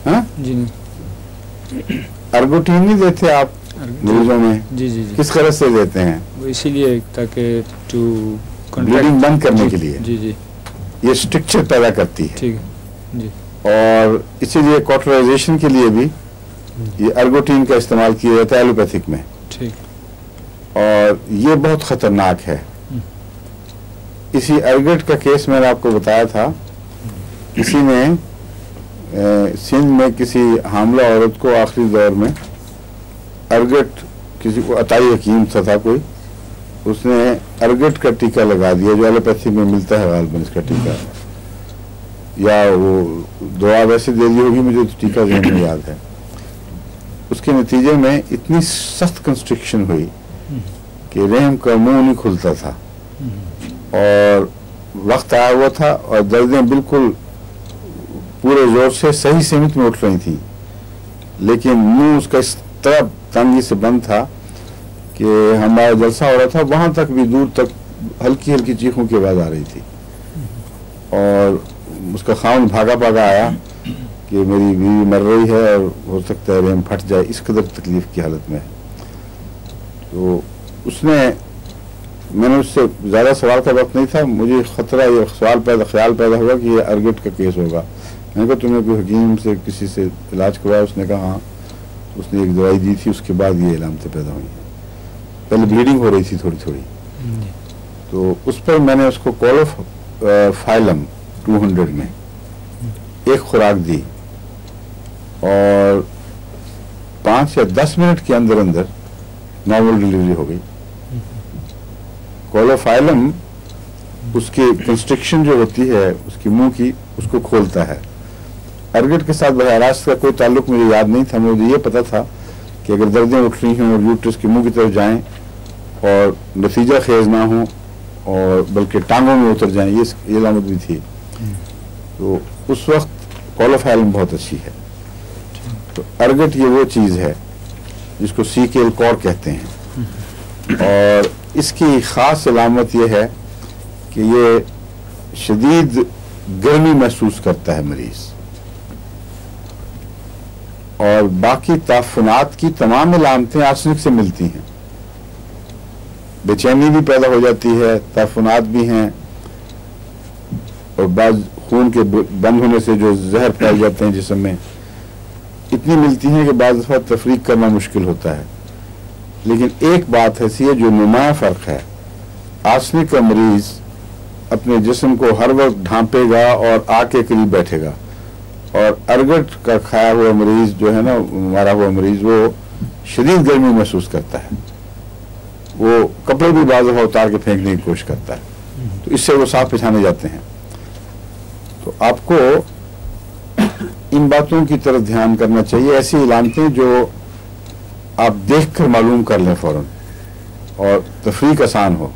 हाँ जी नहीं, अर्गोटीन नहीं देते आप मरीजों में? जी जी जी, किस तरह से देते हैं? वो इसीलिए ताकि टू ब्लीडिंग बंद करने के लिए। जी जी, ये स्ट्रक्चर पैदा करती है। ठीक है जी। और इसीलिए कॉटराइजेशन के लिए भी ये अर्गोटीन का इस्तेमाल किया जाता है एलोपैथिक में। ठीक, और ये बहुत खतरनाक है। इसी अर्गट का केस मैंने आपको बताया था, किसी ने सिंध में किसी हामला औरत को आखिरी दौर में अर्गट, किसी को अताई हकीम था कोई, उसने अर्गट का टीका लगा दिया जो एलोपैथी में मिलता है गालिबन इसका टीका, या वो दवा वैसे दे दी होगी, मुझे तो टीका ज़हन में याद है। उसके नतीजे में इतनी सख्त कंस्ट्रिक्शन हुई कि रहम का मुंह नहीं खुलता था और वक्त आया हुआ था और दर्दें बिल्कुल पूरे जोर से सही सीमित में उठ रही थी, लेकिन मुंह उसका इस तरह तंगी से बंद था कि हमारा जलसा हो रहा था, वहां तक भी दूर तक हल्की हल्की चीखों की आवाज आ रही थी। और उसका खाउन भागा भागा आया कि मेरी बीवी मर रही है और हो सकता है रहम फट जाए, इस कदर तकलीफ की हालत में। तो उसने, मैंने उससे ज़्यादा सवाल का वक्त नहीं था, मुझे खतरा, ये ख्याल पैदा हुआ कि ये अर्गट का केस होगा। मैंने कहा तुमने कोई हकीम से किसी से इलाज करवाया? उसने कहा हाँ। उसने एक दवाई दी थी, उसके बाद ये इलामतें पैदा हुई हैं। पहले ब्लीडिंग हो रही थी थोड़ी थोड़ी, तो उस पर मैंने उसको क्लोरोफाइलम 200 में एक खुराक दी और 5 या 10 मिनट के अंदर अंदर नॉर्मल डिलीवरी हो गई। क्लोरोफाइलम उसकी कंस्ट्रिक्शन जो होती है उसकी मुंह की, उसको खोलता है। अर्गट के साथ बराह रास्त का कोई ताल्लुक मुझे याद नहीं था, मुझे ये पता था कि अगर दर्दें उठ रही हों और यूट्रस के मुंह की तरफ जाएं और नतीजा खेज ना हो और बल्कि टांगों में उतर जाएं, ये अलामत भी थी। तो उस वक्त कोलोफैलम बहुत अच्छी है। तो अर्गट ये वो चीज़ है जिसको सीकेल कॉर कहते हैं, और इसकी ख़ास अलामत ये है कि ये शदीद गर्मी महसूस करता है मरीज़, और बाकी ताफ़ुनात की तमाम अलामतें आर्सेनिक से मिलती हैं। बेचैनी भी पैदा हो जाती है, ताफ़ुनात भी हैं, और बाज़ खून के बंद होने से जो जहर फैल जाते हैं जिस्म में, इतनी मिलती हैं कि बाज़ दफ़ा तफरीक करना मुश्किल होता है। लेकिन एक बात ऐसी है जो नुमाया फ़र्क है, आर्सेनिक का मरीज़ अपने जिस्म को हर वक्त ढांपेगा और आग के करीब बैठेगा, और अर्गट का खाया हुआ मरीज़ जो है ना, मारा हुआ मरीज़, वो शदीद गर्मी महसूस करता है, वो कपड़े भी बाज़ दफ़ा उतार के फेंकने की कोशिश करता है, तो इससे वो साफ पिछाने जाते हैं। तो आपको इन बातों की तरफ ध्यान करना चाहिए, ऐसी इलामतें जो आप देख कर मालूम कर लें फ़ौरन और तफरीक आसान हो,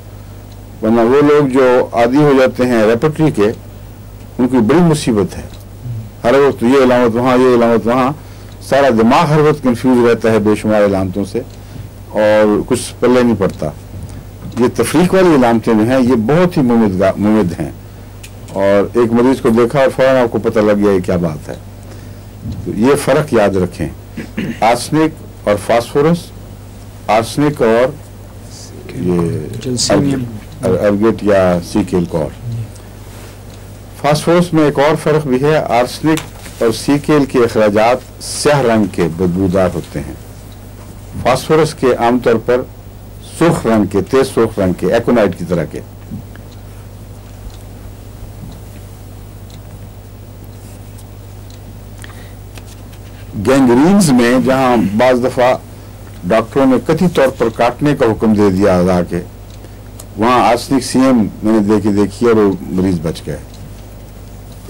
वरना वो लोग जो आदी हो जाते हैं रेपर्टरी के, उनकी बड़ी मुसीबत है। हर वक्त ये इलामत वहाँ, ये इलामत वहाँ, सारा दिमाग हर वक्त कंफ्यूज रहता है बेशुमार इलामतों से और कुछ पल्ले नहीं पड़ता। ये तफरीक वाली इलामतें जो हैं ये बहुत ही मुमिद हैं, और एक मरीज को देखा और फौरन आपको पता लग गया ये क्या बात है। तो ये फ़र्क याद रखें, आर्सेनिक और फास्फोरस, आर्सेनिक और ये अर्गट या सीकेल कॉर। फास्फोरस में एक और फ़र्क भी है, आर्सेनिक और सीकेल के अखराजात स्याह रंग के बदबूदार होते हैं, फास्फोरस के आमतौर पर सुर्ख रंग के, तेज सुर्ख रंग के, एकोनाइट की तरह के। गैंग्रीन्स में जहां बाज दफा डॉक्टरों ने कथित तौर पर काटने का हुक्म दे दिया आधा के, वहां आर्सेनिक सीएम मैंने देखी और वो मरीज बच गए।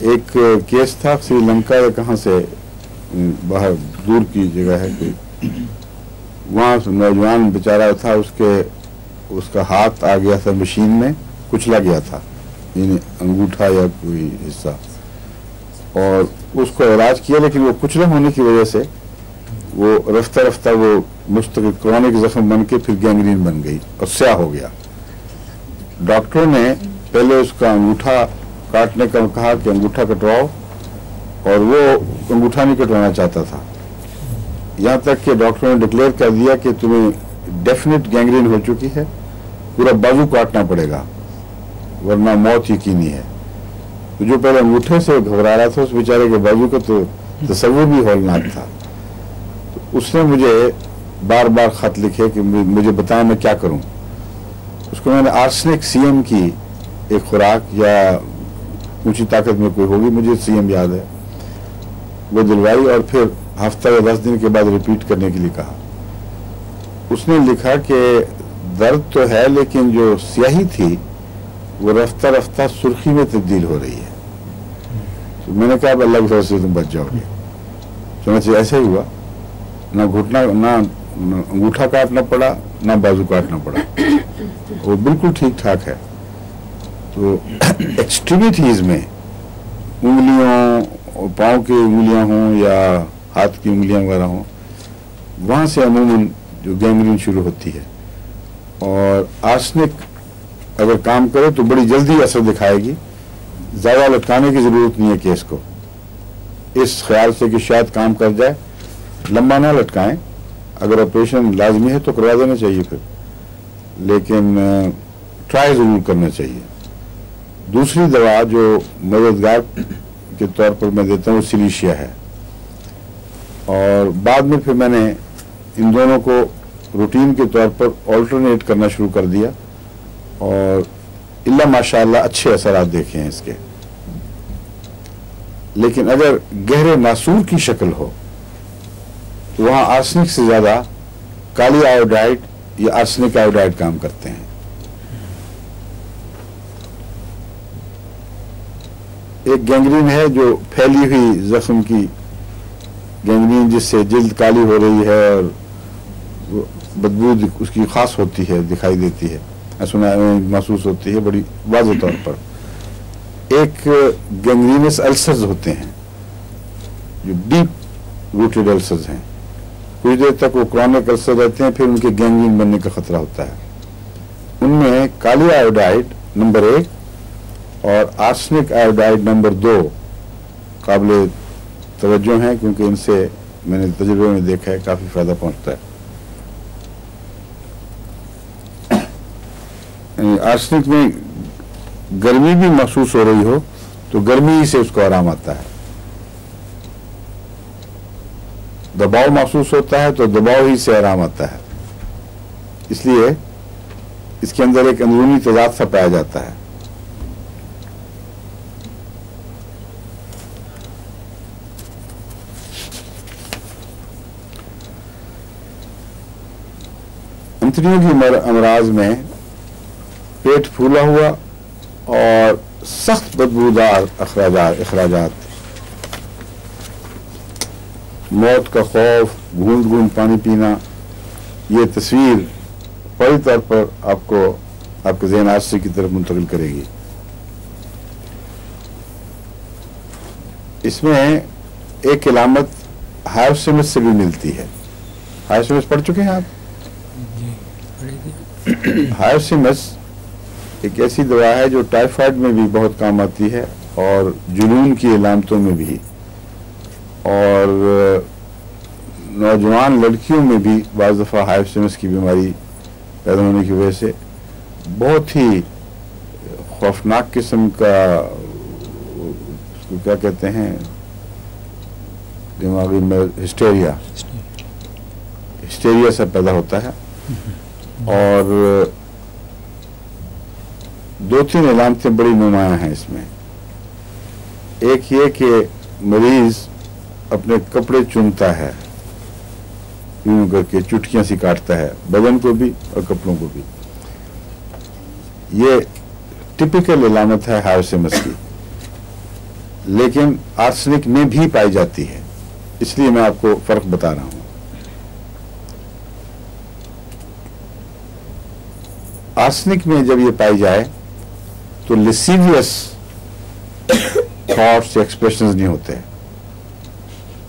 एक केस था श्रीलंका या कहाँ से, बाहर दूर की जगह है कोई, वहाँ नौजवान बेचारा था, उसका हाथ आ गया था मशीन में, कुचला गया था, यानी अंगूठा या कोई हिस्सा, और उसको इलाज किया, लेकिन वो कुचला होने की वजह से वो रफ्ता रफ्ता वो मुस्तकिल क्रॉनिक जख्म बन के फिर गैंग्रीन बन गई और स्याह हो गया। डॉक्टरों ने पहले उसका अंगूठा काटने का कहा कि अंगूठा कटवाओ, और वो अंगूठा नहीं कटवाना चाहता था, यहाँ तक कि डॉक्टरों ने डिक्लेयर कर दिया कि तुम्हें डेफिनेट गैंग्रीन हो चुकी है, पूरा बाजू काटना पड़ेगा वरना मौत यकीनी है। तो जो पहले अंगूठे से घबरा रहा था, उस बेचारे के बाजू का तो तस्वुर भी हौलनाक था। तो उसने मुझे बार बार खत लिखे कि मुझे बताएं मैं क्या करूं। उसको मैंने आर्सेनिक सीएम की एक खुराक या ऊंची ताकत में कोई होगी, मुझे सीएम याद है, वो दिलवाई, और फिर हफ्ता या 10 दिन के बाद रिपीट करने के लिए कहा। उसने लिखा कि दर्द तो है, लेकिन जो स्याही थी वो रफ्ता रफ्ता सुर्खी में तब्दील हो रही है। तो मैंने कहा अल्लाह की तरफ से तुम बच जाओगे। चुनांचे ऐसा ही हुआ, ना घुटना, ना अंगूठा काटना पड़ा, ना बाजू काटना पड़ा, वो बिल्कुल ठीक ठाक है। तो एक्सट्रीमिटीज में उंगलियों, पाँव की उंगलियां हों या हाथ की उंगलियां वगैरह हों, वहाँ से अमूमन जो गैंग्रीन शुरू होती है, और आर्सेनिक अगर काम करे तो बड़ी जल्दी असर दिखाएगी। ज़्यादा लटकाने की ज़रूरत नहीं है केस को, इस ख्याल से कि शायद काम कर जाए, लंबा ना लटकाएं। अगर ऑपरेशन लाजमी है तो करवा देना चाहिए फिर, लेकिन ट्राई ज़रूर करना चाहिए। दूसरी दवा जो मददगार के तौर पर मैं देता हूँ सिलीशिया है, और बाद में फिर मैंने इन दोनों को रूटीन के तौर पर ऑल्टरनेट करना शुरू कर दिया, और इल्ला माशाअल्लाह अच्छे असरात देखे हैं इसके। लेकिन अगर गहरे नासूर की शक्ल हो तो वहाँ आर्सेनिक से ज़्यादा काली आयोडाइड या आर्सेनिक आयोडाइड काम करते हैं। एक गैंग्रीन है जो फैली हुई जख्म की गैंग्रीन, जिससे जिल्द काली हो रही है और वो बदबू اس کی خاص ہوتی ہے, دکھائی دیتی ہے, سنا محسوس ہوتی ہے بڑی واضح طور پر. ایک گینگرینس السرز ہوتے ہیں جو ڈیپ روٹڈ السرز ہیں, کچھ دیر تک وہ کرونک السر رہتے ہیں, پھر ان کے گینگرین بننے کا خطرہ ہوتا ہے. ان میں کالی آیوڈائڈ نمبر 1 اور آرسنک آیوڈائڈ نمبر 2 قابل توجہ ہیں, کیونکہ ان سے میں نے تجربے میں دیکھا ہے کافی فائدہ پہنچتا ہے. آرسنک میں گرمی بھی محسوس ہو رہی ہو تو گرمی ہی سے اس کو آرام آتا ہے, دباؤ محسوس ہوتا ہے تو دباؤ ہی سے آرام آتا ہے. اس لیے اس کے اندر ایک اندرونی تضاد سا پایا جاتا ہے. انتڑیوں کی امراض میں پیٹ پھولا ہوا اور سخت بدبودار اخراجات, موت کا خوف, گھونٹ گھونٹ پانی پینا, یہ تصویر فوری طور پر آپ کو آپ کے ذہن حادثے کی طرف منتقل کرے گی. اس میں ایک علامت ہائرسیمس سے بھی ملتی ہے. ہائرسیمس پڑھ چکے ہیں آپ؟ ہائرسیمس ایک ایسی دوا ہے جو ٹائیفائڈ میں بھی بہت کام آتی ہے اور جنون کی علامتوں میں بھی, اور نوجوان لڑکیوں میں بھی بعض دفعہ ہائرسیمس کی بیماری پیدا ہونے کی وجہ سے بہت ہی خوفناک قسم کا, اس کو کیا کہتے ہیں دماغی میں, ہسٹیریا سا پیدا ہوتا ہے. اور 2-3 علامتیں بڑی نمایاں ہیں اس میں. ایک یہ کہ مریض اپنے کپڑے چنتا ہے, یوں کر کے چٹکیاں سی کاٹتا ہے, بدن کو بھی اور کپڑوں کو بھی. یہ ٹپیکل علامت ہے ہائرسیمس کی, لیکن آرسنک میں بھی پائی جاتی ہے, اس لیے میں آپ کو فرق بتا رہا ہوں. آرسنک میں جب یہ پائی جائے تو لیسیویس تھاٹس ایکسپریشنز نہیں ہوتے,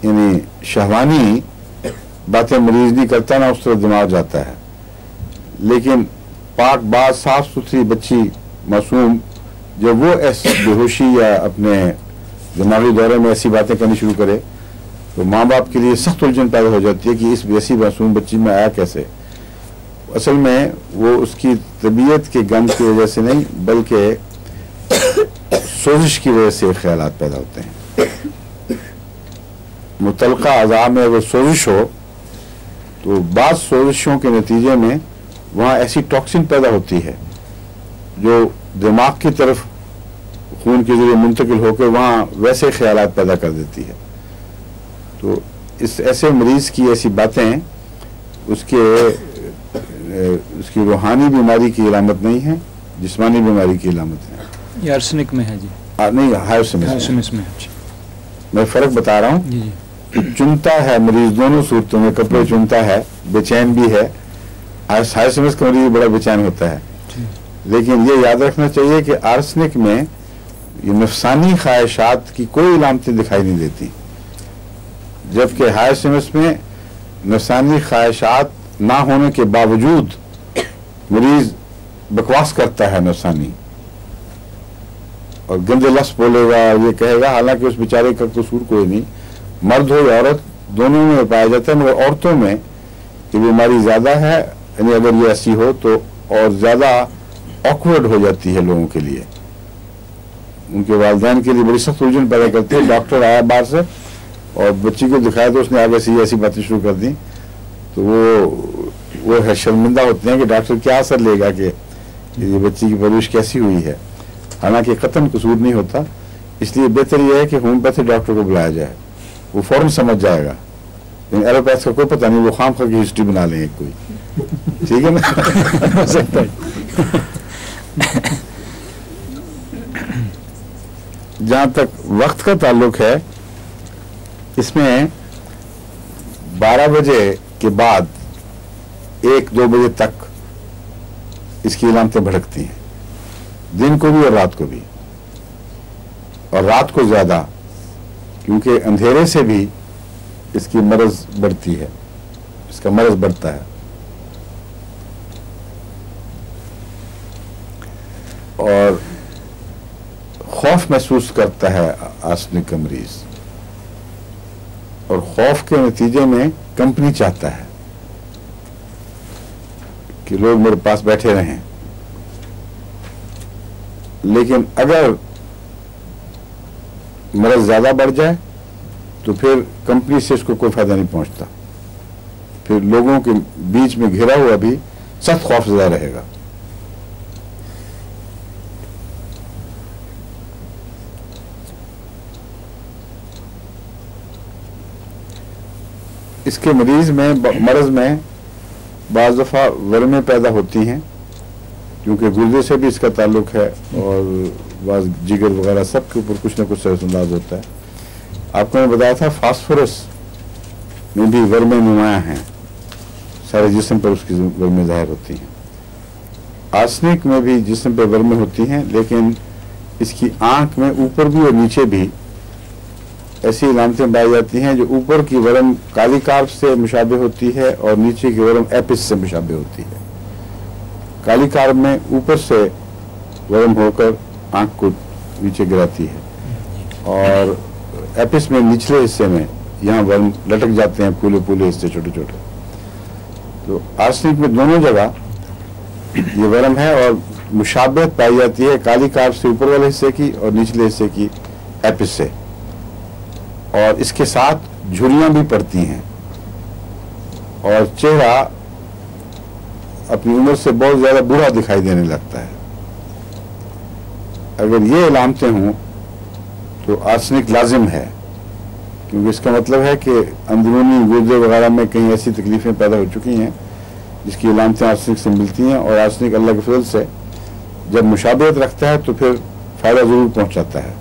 یعنی شہوانی باتیں مریض نہیں کرتا, نہ اس طرح دماغ جاتا ہے. لیکن پاک باز صاف ستھری بچی معصوم جب وہ بے ہوشی یا اپنے دماغی دورے میں ایسی باتیں کرنی شروع کرے تو ماں باپ کے لیے سخت الجھن پیدا ہو جاتی ہے کہ اس ایسی معصوم بچی میں آیا کیسے. اصل میں وہ اس کی طبیعت کے گند کی وجہ سے نہیں بلکہ سوزش کی وجہ سے خیالات پیدا ہوتے ہیں. متعلقہ اعضاء میں اگر سوزش ہو تو بعض سوزشوں کے نتیجے میں وہاں ایسی ٹاکسن پیدا ہوتی ہے جو دماغ کی طرف خون کے ذریعے منتقل ہو کے وہاں ویسے خیالات پیدا کر دیتی ہے. تو اس ایسے مریض کی ایسی باتیں اس کی روحانی بیماری کی علامت نہیں ہے, جسمانی بیماری کی علامت ہے. یہ آرسنک میں ہے جی؟ نہیں, ہائرسیمس میں. میں فرق بتا رہا ہوں. جی کہ چنتا ہے مریض دونوں صورتوں میں, کپڑے چنتا ہے, بے چین بھی ہے. ہائرسیمس کا مریض بڑا بے چین ہوتا ہے, لیکن یہ یاد رکھنا چاہیے کہ آرسنک میں یہ نفسانی خواہشات کی کوئی علامتیں دکھائی نہیں دیتی, جبکہ ہائرسیمس میں نفسانی خواہشات نہ ہونے کے باوجود مریض بکواس کرتا ہے نفسانی, اور گندے لفظ بولے گا, یہ کہے گا, حالانکہ اس بیچارے کا قصور کوئی نہیں. مرد ہو یا عورت دونوں میں پایا جاتا ہے, مگر عورتوں میں یہ بیماری زیادہ ہے, یعنی اگر یہ ایسی ہو تو اور زیادہ آکورڈ ہو جاتی ہے لوگوں کے لیے, ان کے والدین کے لیے بڑی سخت الجھن پیدا کرتی ہے. ڈاکٹر آیا باہر سے اور بچی کو دکھایا تو اس نے آگے سے ایسی باتیں شروع کر دیں تو وہ شرمندہ ہوتے ہیں کہ ڈاکٹر کیا اثر لے گا کہ یہ بچی کی پرورش کیسی ہوئی ہے, حالانکہ قطعاً قصور نہیں ہوتا. اس لیے بہتر یہ ہے کہ ہومیوپیتھی ڈاکٹر کو بلایا جائے, وہ فوراً سمجھ جائے گا. لیکن ایلوپیتھ کا کوئی پتہ نہیں, وہ خام خواہ کی ہسٹری بنا لیں ایک کوئی, ٹھیک ہے نا. جہاں تک وقت کا تعلق ہے, اس میں 12 بجے کے بعد 1-2 बजे तक इसकी अलामतें भड़कती हैं, दिन को भी और रात को भी, और रात को ज़्यादा, क्योंकि अंधेरे से भी इसकी मरज बढ़ती है, इसका मरज बढ़ता है। और खौफ महसूस करता है आर्सेनिक का मरीज, और खौफ के नतीजे में कंपनी चाहता है कि लोग मेरे पास बैठे रहें। लेकिन अगर मरज ज्यादा बढ़ जाए तो फिर कंपनी से इसको कोई फायदा नहीं पहुंचता, फिर लोगों के बीच में घिरा हुआ भी सख्त खौफ ज्यादा रहेगा। इसके मरीज में मरज में बाज़ दफ़ा वर्में पैदा होती हैं, क्योंकि गुर्दे से भी इसका ताल्लुक है, और बाज़ जिगर वगैरह सब के ऊपर कुछ ना कुछ असरअंदाज होता है। आपको मैं बताया था फास्फोरस में भी वर्में नुमायां हैं, सारे जिस्म पर उसकी वर्में ज़ाहिर होती हैं। आर्सेनिक में भी जिस्म पर वर्में होती हैं, लेकिन इसकी आँख में ऊपर भी और नीचे भी ऐसी अलामतें पाई जाती हैं जो ऊपर की वर्म काली कार्ब से मुशाबे होती है और नीचे की वर्म एपिस से मुशाबे होती है। काली कार्ब में ऊपर से वर्म होकर आंख को नीचे गिराती है, और एपिस में निचले हिस्से में यहाँ वर्म लटक जाते हैं, पूले पूले हिस्से छोटे छोटे। तो आर्सेनिक में दोनों जगह ये वर्म है, और मुशाबहत पाई जाती है काली कार्ब से ऊपर वाले हिस्से की और निचले हिस्से की एपिस से, और इसके साथ झुर्रियां भी पड़ती हैं, और चेहरा अपनी उम्र से बहुत ज्यादा बुरा दिखाई देने लगता है। अगर ये अलामतें हों तो आर्सेनिक लाजिम है, क्योंकि इसका मतलब है कि अंदरूनी गुर्दे वगैरह में कहीं ऐसी तकलीफें पैदा हो चुकी हैं जिसकी अलामतें आर्सेनिक से मिलती हैं, और आर्सेनिक अल्लाह के फजल से जब मुशाबहत रखता है तो फिर फायदा जरूर पहुंचाता है।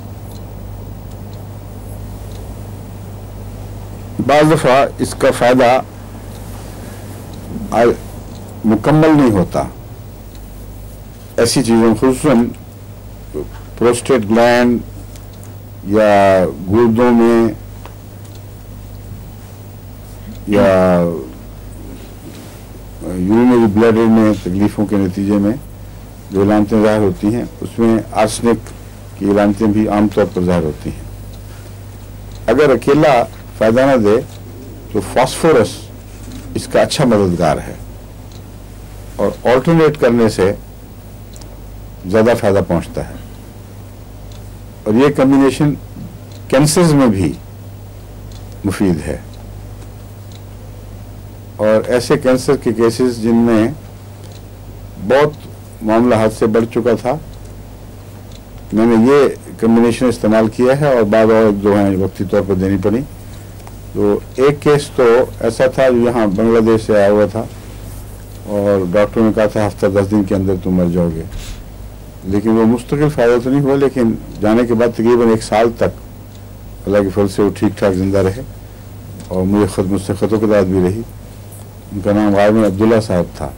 बाज़ दफ़ा इसका फ़ायदा मुकम्मल नहीं होता, ऐसी चीज़ों खुसूसन प्रोस्टेट ग्लैंड या गुर्दों में या यूरिनरी ब्लैडर में तकलीफ़ों के नतीजे में जो अलामतें ज़ाहिर होती हैं, उसमें आर्सेनिक की अलामतें भी आमतौर पर ज़ाहिर होती हैं। अगर अकेला फ़ायदा न दे तो फास्फोरस इसका अच्छा मददगार है, और ऑल्टरनेट करने से ज़्यादा फ़ायदा पहुंचता है। और ये कम्बिनेशन कैंसर्स में भी मुफीद है, और ऐसे कैंसर के केसेस जिनमें बहुत मामला हद से बढ़ चुका था, मैंने ये कम्बिनेशन इस्तेमाल किया है, और बाद और जो हैं वक्ती तौर पर देनी पड़ी। तो एक केस तो ऐसा था जो यहाँ बांग्लादेश से आया हुआ था, और डॉक्टर ने कहा था हफ्ता 10 दिन के अंदर तुम मर जाओगे, लेकिन वो मुस्तकिल फ़ायदा तो नहीं हुआ, लेकिन जाने के बाद तकरीबन 1 साल तक अल्लाह के फजल से वो ठीक ठाक जिंदा रहे, और मुझसे ख़तोक़दात भी रही। उनका नाम गालिबन अब्दुल्ला साहब था,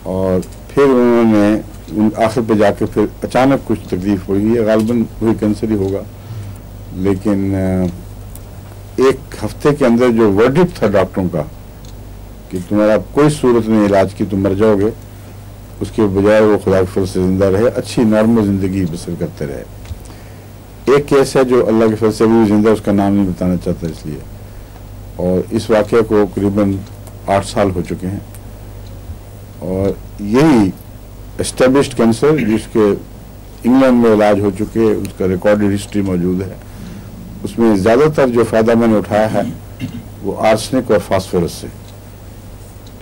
और फिर उन्होंने आखिर पे जाके फिर अचानक कुछ तकलीफ हुई है, गालिबन वही कैंसर ही होगा, लेकिन 1 हफ्ते के अंदर जो वर्डिक्ट था डॉक्टरों का कि तुम्हारा कोई सूरत नहीं इलाज की, तुम मर जाओगे, उसके बजाय वो खुदा के फजल से जिंदा रहे, अच्छी नॉर्मल ज़िंदगी बसर करते रहे। एक केस है जो अल्लाह के फजल से भी जिंदा, उसका नाम नहीं बताना चाहता इसलिए, और इस वाक़े को करीबन 8 साल हो चुके हैं, और यही एस्टेब्लिश्ड कैंसर जिसके इंग्लैंड में इलाज हो चुके, उसका रिकॉर्डेड हिस्ट्री मौजूद है, उसमें ज़्यादातर जो फ़ायदा मैंने उठाया है वो आर्सेनिक और फास्फोरस से।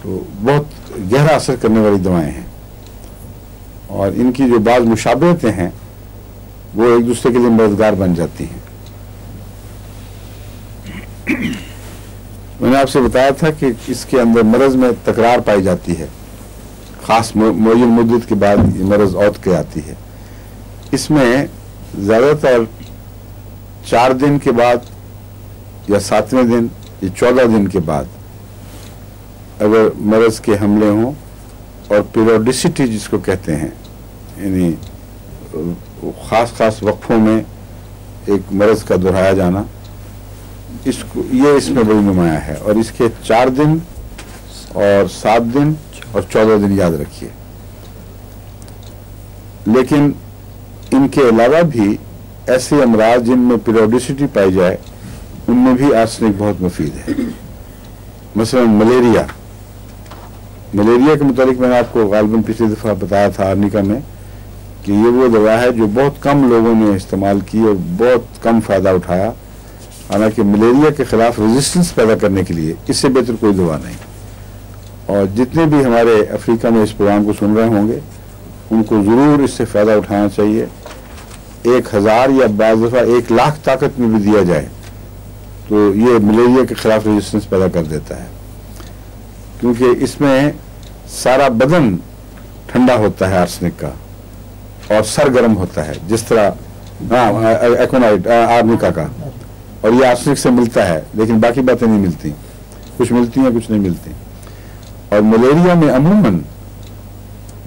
तो बहुत गहरा असर करने वाली दवाएं हैं, और इनकी जो बाज़ मुशाबहतें हैं वो एक दूसरे के लिए मददगार बन जाती हैं। मैंने आपसे बताया था कि इसके अंदर मरज़ में तकरार पाई जाती है, ख़ास मुअय्यन मुद्दत के बाद ये मरज़ औद के आती है। इसमें ज़्यादातर 4 दिन के बाद या 7वें दिन या 14 दिन के बाद अगर मरज़ के हमले हों और पीरियोडिसिटी जिसको कहते हैं, यानी ख़ास वक्फों में एक मरज़ का दोहराया जाना, ये इसमें बड़ी नुमाया है। और इसके 4 दिन और 7 दिन और 14 दिन याद रखिए। लेकिन इनके अलावा भी ऐसे अमराज जिनमें पीरियोडिसिटी पाई जाए, उनमें भी आर्सेनिक बहुत मुफीद है। मसलन मलेरिया के मुतालिक मैंने आपको गालिबन पिछली दफ़ा बताया था आर्निका में कि ये वो दवा है जो बहुत कम लोगों ने इस्तेमाल की और बहुत कम फ़ायदा उठाया। हालांकि मलेरिया के ख़िलाफ़ रेजिस्टेंस पैदा करने के लिए इससे बेहतर कोई दवा नहीं। और जितने भी हमारे अफ्रीका में इस प्रोग्राम को सुन रहे होंगे, उनको ज़रूर इससे फ़ायदा उठाना चाहिए। 1000 या बाज़ दफ़ा 1 लाख ताकत में भी दिया जाए तो ये मलेरिया के ख़िलाफ़ रेजिस्टेंस पैदा कर देता है, क्योंकि इसमें सारा बदन ठंडा होता है आर्सेनिक का और सर गर्म होता है, जिस तरह एकोनाइट आर्निका का। और ये आर्सेनिक से मिलता है, लेकिन बाकी बातें नहीं मिलती, कुछ मिलती हैं कुछ नहीं मिलती। और मलेरिया में अमूमन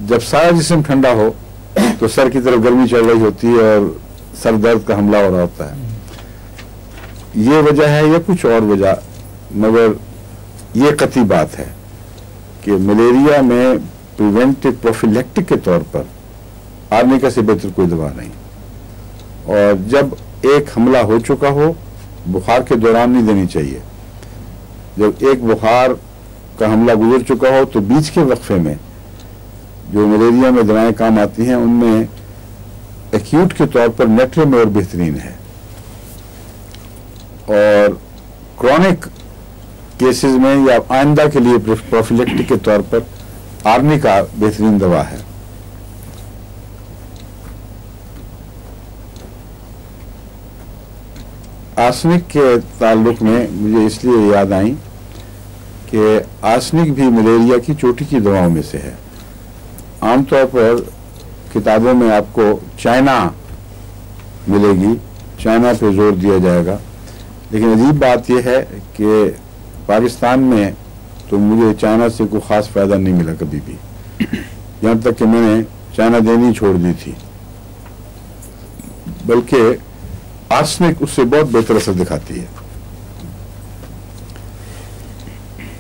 जब सारा जिस्म ठंडा हो तो सर की तरफ गर्मी चल रही होती है और सर दर्द का हमला हो रहा होता है। ये वजह है या कुछ और वजह, मगर ये कतई बात है कि मलेरिया में प्रिवेंटिव प्रोफिलैक्टिक के तौर पर आर्निका से बेहतर कोई दवा नहीं। और जब एक हमला हो चुका हो, बुखार के दौरान नहीं देनी चाहिए। जब एक बुखार का हमला गुजर चुका हो तो बीच के वक्फे में जो मलेरिया में दवाएं काम आती हैं, उनमें एक्यूट के तौर पर नेट्रोमेर बेहतरीन है और क्रॉनिक केसेस में या आइंदा के लिए प्रोफिलैक्टिक के तौर पर आर्निका बेहतरीन दवा है। आर्सेनिक के ताल्लुक में मुझे इसलिए याद आई कि आर्सेनिक भी मलेरिया की चोटी की दवाओं में से है। आमतौर पर किताबों में आपको चाइना मिलेगी, चाइना पे जोर दिया जाएगा, लेकिन अजीब बात यह है कि पाकिस्तान में तो मुझे चाइना से कोई ख़ास फ़ायदा नहीं मिला कभी भी, यहाँ तक कि मैंने चाइना देनी छोड़ दी थी। बल्कि आर्सेनिक उससे बहुत बेहतर असर दिखाती है।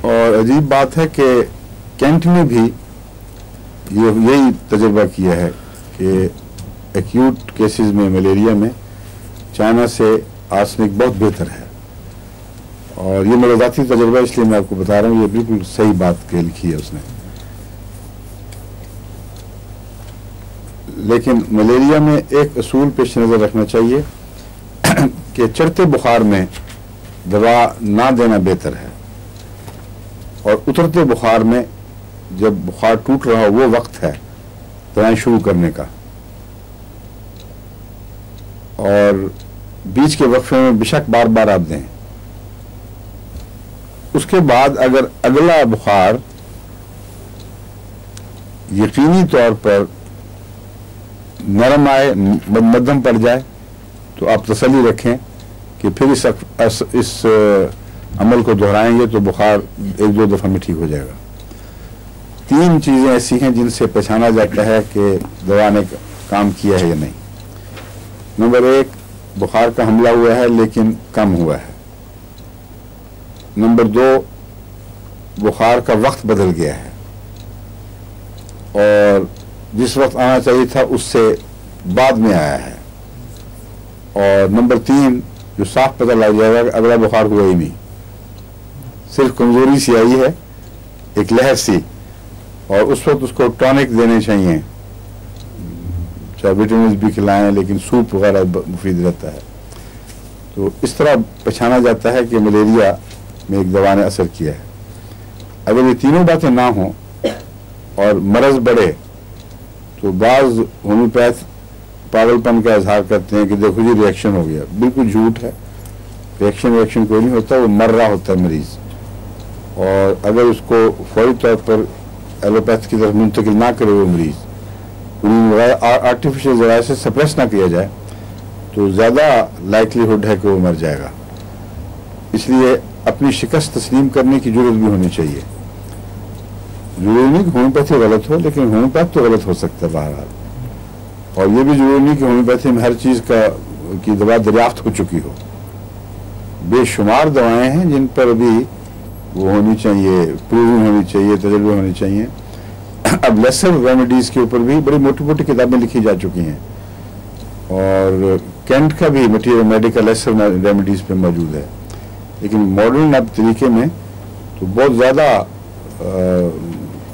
और अजीब बात है कि कैंट ने भी यही तजुर्बा किया है कि एक्यूट केसेस में मलेरिया में चाइना से आर्सेनिक बहुत बेहतर है। और ये मेरा ज़ाती तजुर्बा, इसलिए मैं आपको बता रहा हूँ, ये बिल्कुल सही बात के लिखी है उसने। लेकिन मलेरिया में एक असूल पेश नज़र रखना चाहिए कि चढ़ते बुखार में दवा ना देना बेहतर है, और उतरते बुखार में जब बुखार टूट रहा हो वो वक्त है दवाएं शुरू करने का। और बीच के वक्फे में बेशक बार बार आप दें। उसके बाद अगर अगला बुखार यकीनी तौर पर नरम आए, मध्यम पड़ जाए, तो आप तसल्ली रखें कि फिर इस अमल को दोहराएंगे तो बुखार 1-2 दफ़ा में ठीक हो जाएगा। 3 चीज़ें ऐसी हैं जिनसे पहचाना जाता है कि दवा ने काम किया है या नहीं। नंबर 1, बुखार का हमला हुआ है लेकिन कम हुआ है। नंबर 2, बुखार का वक्त बदल गया है और जिस वक्त आना चाहिए था उससे बाद में आया है। और नंबर 3, जो साफ पता लग जाएगा कि अगला बुखार हुआ ही नहीं, सिर्फ कमजोरी सी आई है, एक लहर सी, और उस वक्त उसको टॉनिक देने चाहिए, चाहे विटामिन भी खिलाएं, लेकिन सूप वगैरह मुफीद रहता है। तो इस तरह पहचाना जाता है कि मलेरिया में एक दवा ने असर किया है। अगर ये तीनों बातें ना हों और मरज़ बढ़े तो बाज़ होम्योपैथ पागलपन का इजहार करते हैं कि देखो जी रिएक्शन हो गया। बिल्कुल झूठ है, रिएक्शन कोई नहीं होता, वो मर रहा होता है मरीज़। और अगर उसको फौरी तौर पर एलोपैथ की तरफ मुंतकिल ना करे वो मरीज़, उन्हें आर्टिफिशियल ज़राए से सप्रेस ना किया जाए, तो ज़्यादा लाइकलीहुड है कि वो मर जाएगा। इसलिए अपनी शिकस्त तस्लीम करने की जरूरत भी होनी चाहिए। जरूरी नहीं कि होम्योपैथी गलत हो, लेकिन होम्योपैथ तो गलत हो सकता है बहरहाल। और ये भी जरूरी नहीं कि होम्योपैथी में हर चीज़ की दवा दरियाफ्त हो चुकी हो। बेशुमार दवाएं हैं जिन पर अभी वो होनी चाहिए, प्रूविंग होनी चाहिए, तजर्बे होने चाहिए। अब लेसर रेमेडीज़ के ऊपर भी बड़ी मोटी मोटी किताबें लिखी जा चुकी हैं, और कैंट का भी मटीरियल मेडिकल लेसर रेमेडीज़ पे मौजूद है। लेकिन मॉडर्न अब तरीके में तो बहुत ज़्यादा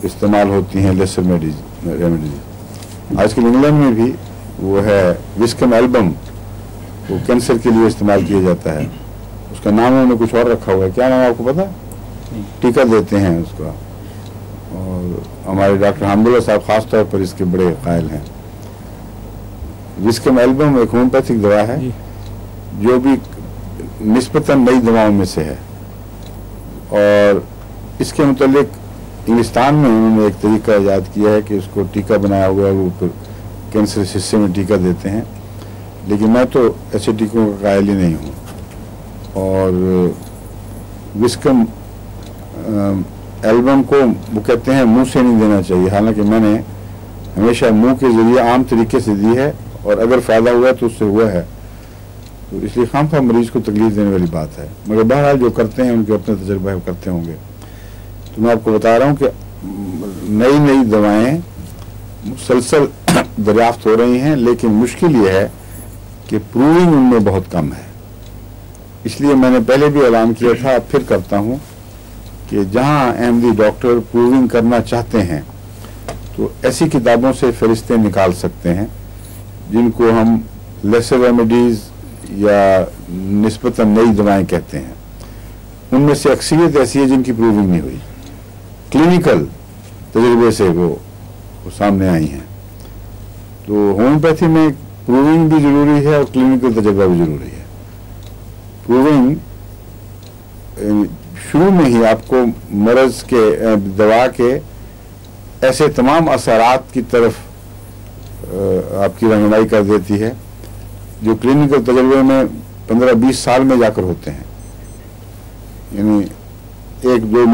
इस्तेमाल होती हैं लेसर रेमेडीज़। आजकल इंग्लैंड में भी वो है विस्कम एल्बम, वो कैंसर के लिए इस्तेमाल किया जाता है। उसका नाम उन्होंने कुछ और रखा हुआ है, क्या नाम है आपको पता? टीका देते हैं उसका, और हमारे डॉक्टर हमदुल्ला साहब खास तौर पर इसके बड़े कायल हैं। विस्कम एल्बम एक होम्योपैथिक दवा है जो भी निस्बतन नई दवाओं में से है, और इसके मुतालिक इंग्लिस्तान में उन्होंने एक तरीका ईजाद किया है कि उसको टीका बनाया हुआ है, वो फिर कैंसर हिस्से में टीका देते हैं। लेकिन मैं तो ऐसे टीकों का कायल ही नहीं हूँ। और विस्कम एल्बम को वो कहते हैं मुंह से नहीं देना चाहिए, हालांकि मैंने हमेशा मुंह के जरिए आम तरीके से दी है, और अगर फ़ायदा हुआ तो उससे हुआ है। तो इसलिए खामखा मरीज़ को तकलीफ देने वाली बात है। मगर बहरहाल जो करते हैं उनके अपने तजर्बा करते होंगे। तो मैं आपको बता रहा हूँ कि नई नई दवाएं मुसलसल दरियाफ्त हो रही हैं, लेकिन मुश्किल ये है कि प्रूविंग उनमें बहुत कम है। इसलिए मैंने पहले भी ऐलान किया था, अब फिर करता हूँ कि जहाँ अहमदी डॉक्टर प्रूविंग करना चाहते हैं तो ऐसी किताबों से फरिश्ते निकाल सकते हैं जिनको हम लेसर रेमेडीज़ या निस्बतन नई दवाएं कहते हैं। उनमें से अक्सरियत ऐसी है जिनकी प्रूविंग नहीं हुई, क्लिनिकल तजुर्बे से वो सामने आई हैं। तो होम्योपैथी में प्रूविंग भी ज़रूरी है और क्लिनिकल तजुर्बा भी ज़रूरी है। प्रूविंग शुरू में ही आपको मर्ज़ के दवा के ऐसे तमाम असरात की तरफ आपकी रहनुमाई कर देती है जो क्लिनिकल तजुर्बे में 15-20 साल में जाकर होते हैं। यानी एक दो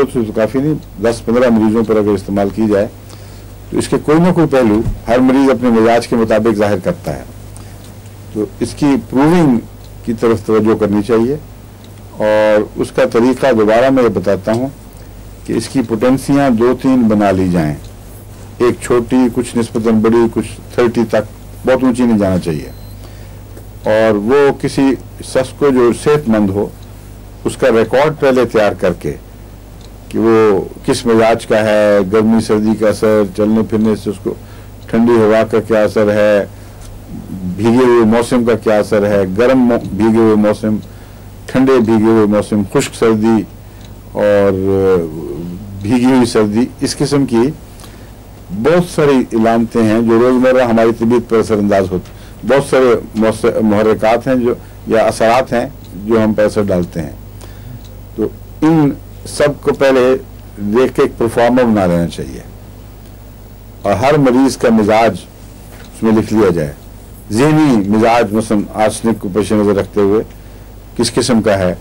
तो काफ़ी नहीं, 10-15 मरीजों पर अगर इस्तेमाल की जाए तो इसके कोई ना कोई पहलू हर मरीज अपने मिजाज के मुताबिक जाहिर करता है। तो इसकी प्रूविंग की तरफ तवज्जो करनी चाहिए, और उसका तरीका दोबारा मैं ये बताता हूँ कि इसकी पोटेंसियाँ 2-3 बना ली जाएं, एक छोटी, कुछ निस्बतन बड़ी, कुछ 30 तक, बहुत ऊंची नहीं जाना चाहिए। और वो किसी शख्स को जो सेहतमंद हो उसका रिकॉर्ड पहले तैयार करके कि वो किस मिजाज का है, गर्मी सर्दी का असर, चलने फिरने से उसको ठंडी हवा का क्या असर है, भीगे हुए मौसम का क्या असर है, गर्म भीगे हुए मौसम, ठंडे भीगे हुए मौसम, खुश्क सर्दी और भीगी हुई सर्दी, इस किस्म की बहुत सारी इलामतें हैं जो रोज़मर्रा हमारी तबीयत पर असरअंदाज होती। बहुत सारे मुहर्रिकात हैं जो या असरात हैं जो हम पर असर डालते हैं। तो इन सब को पहले देख के एक परफॉर्मा बना लेना चाहिए, और हर मरीज का मिजाज उसमें लिख लिया जाए। ज़हनी मिजाज मसलन आर्सनिक को पेश नज़र रखते हुए किस किस्म का है,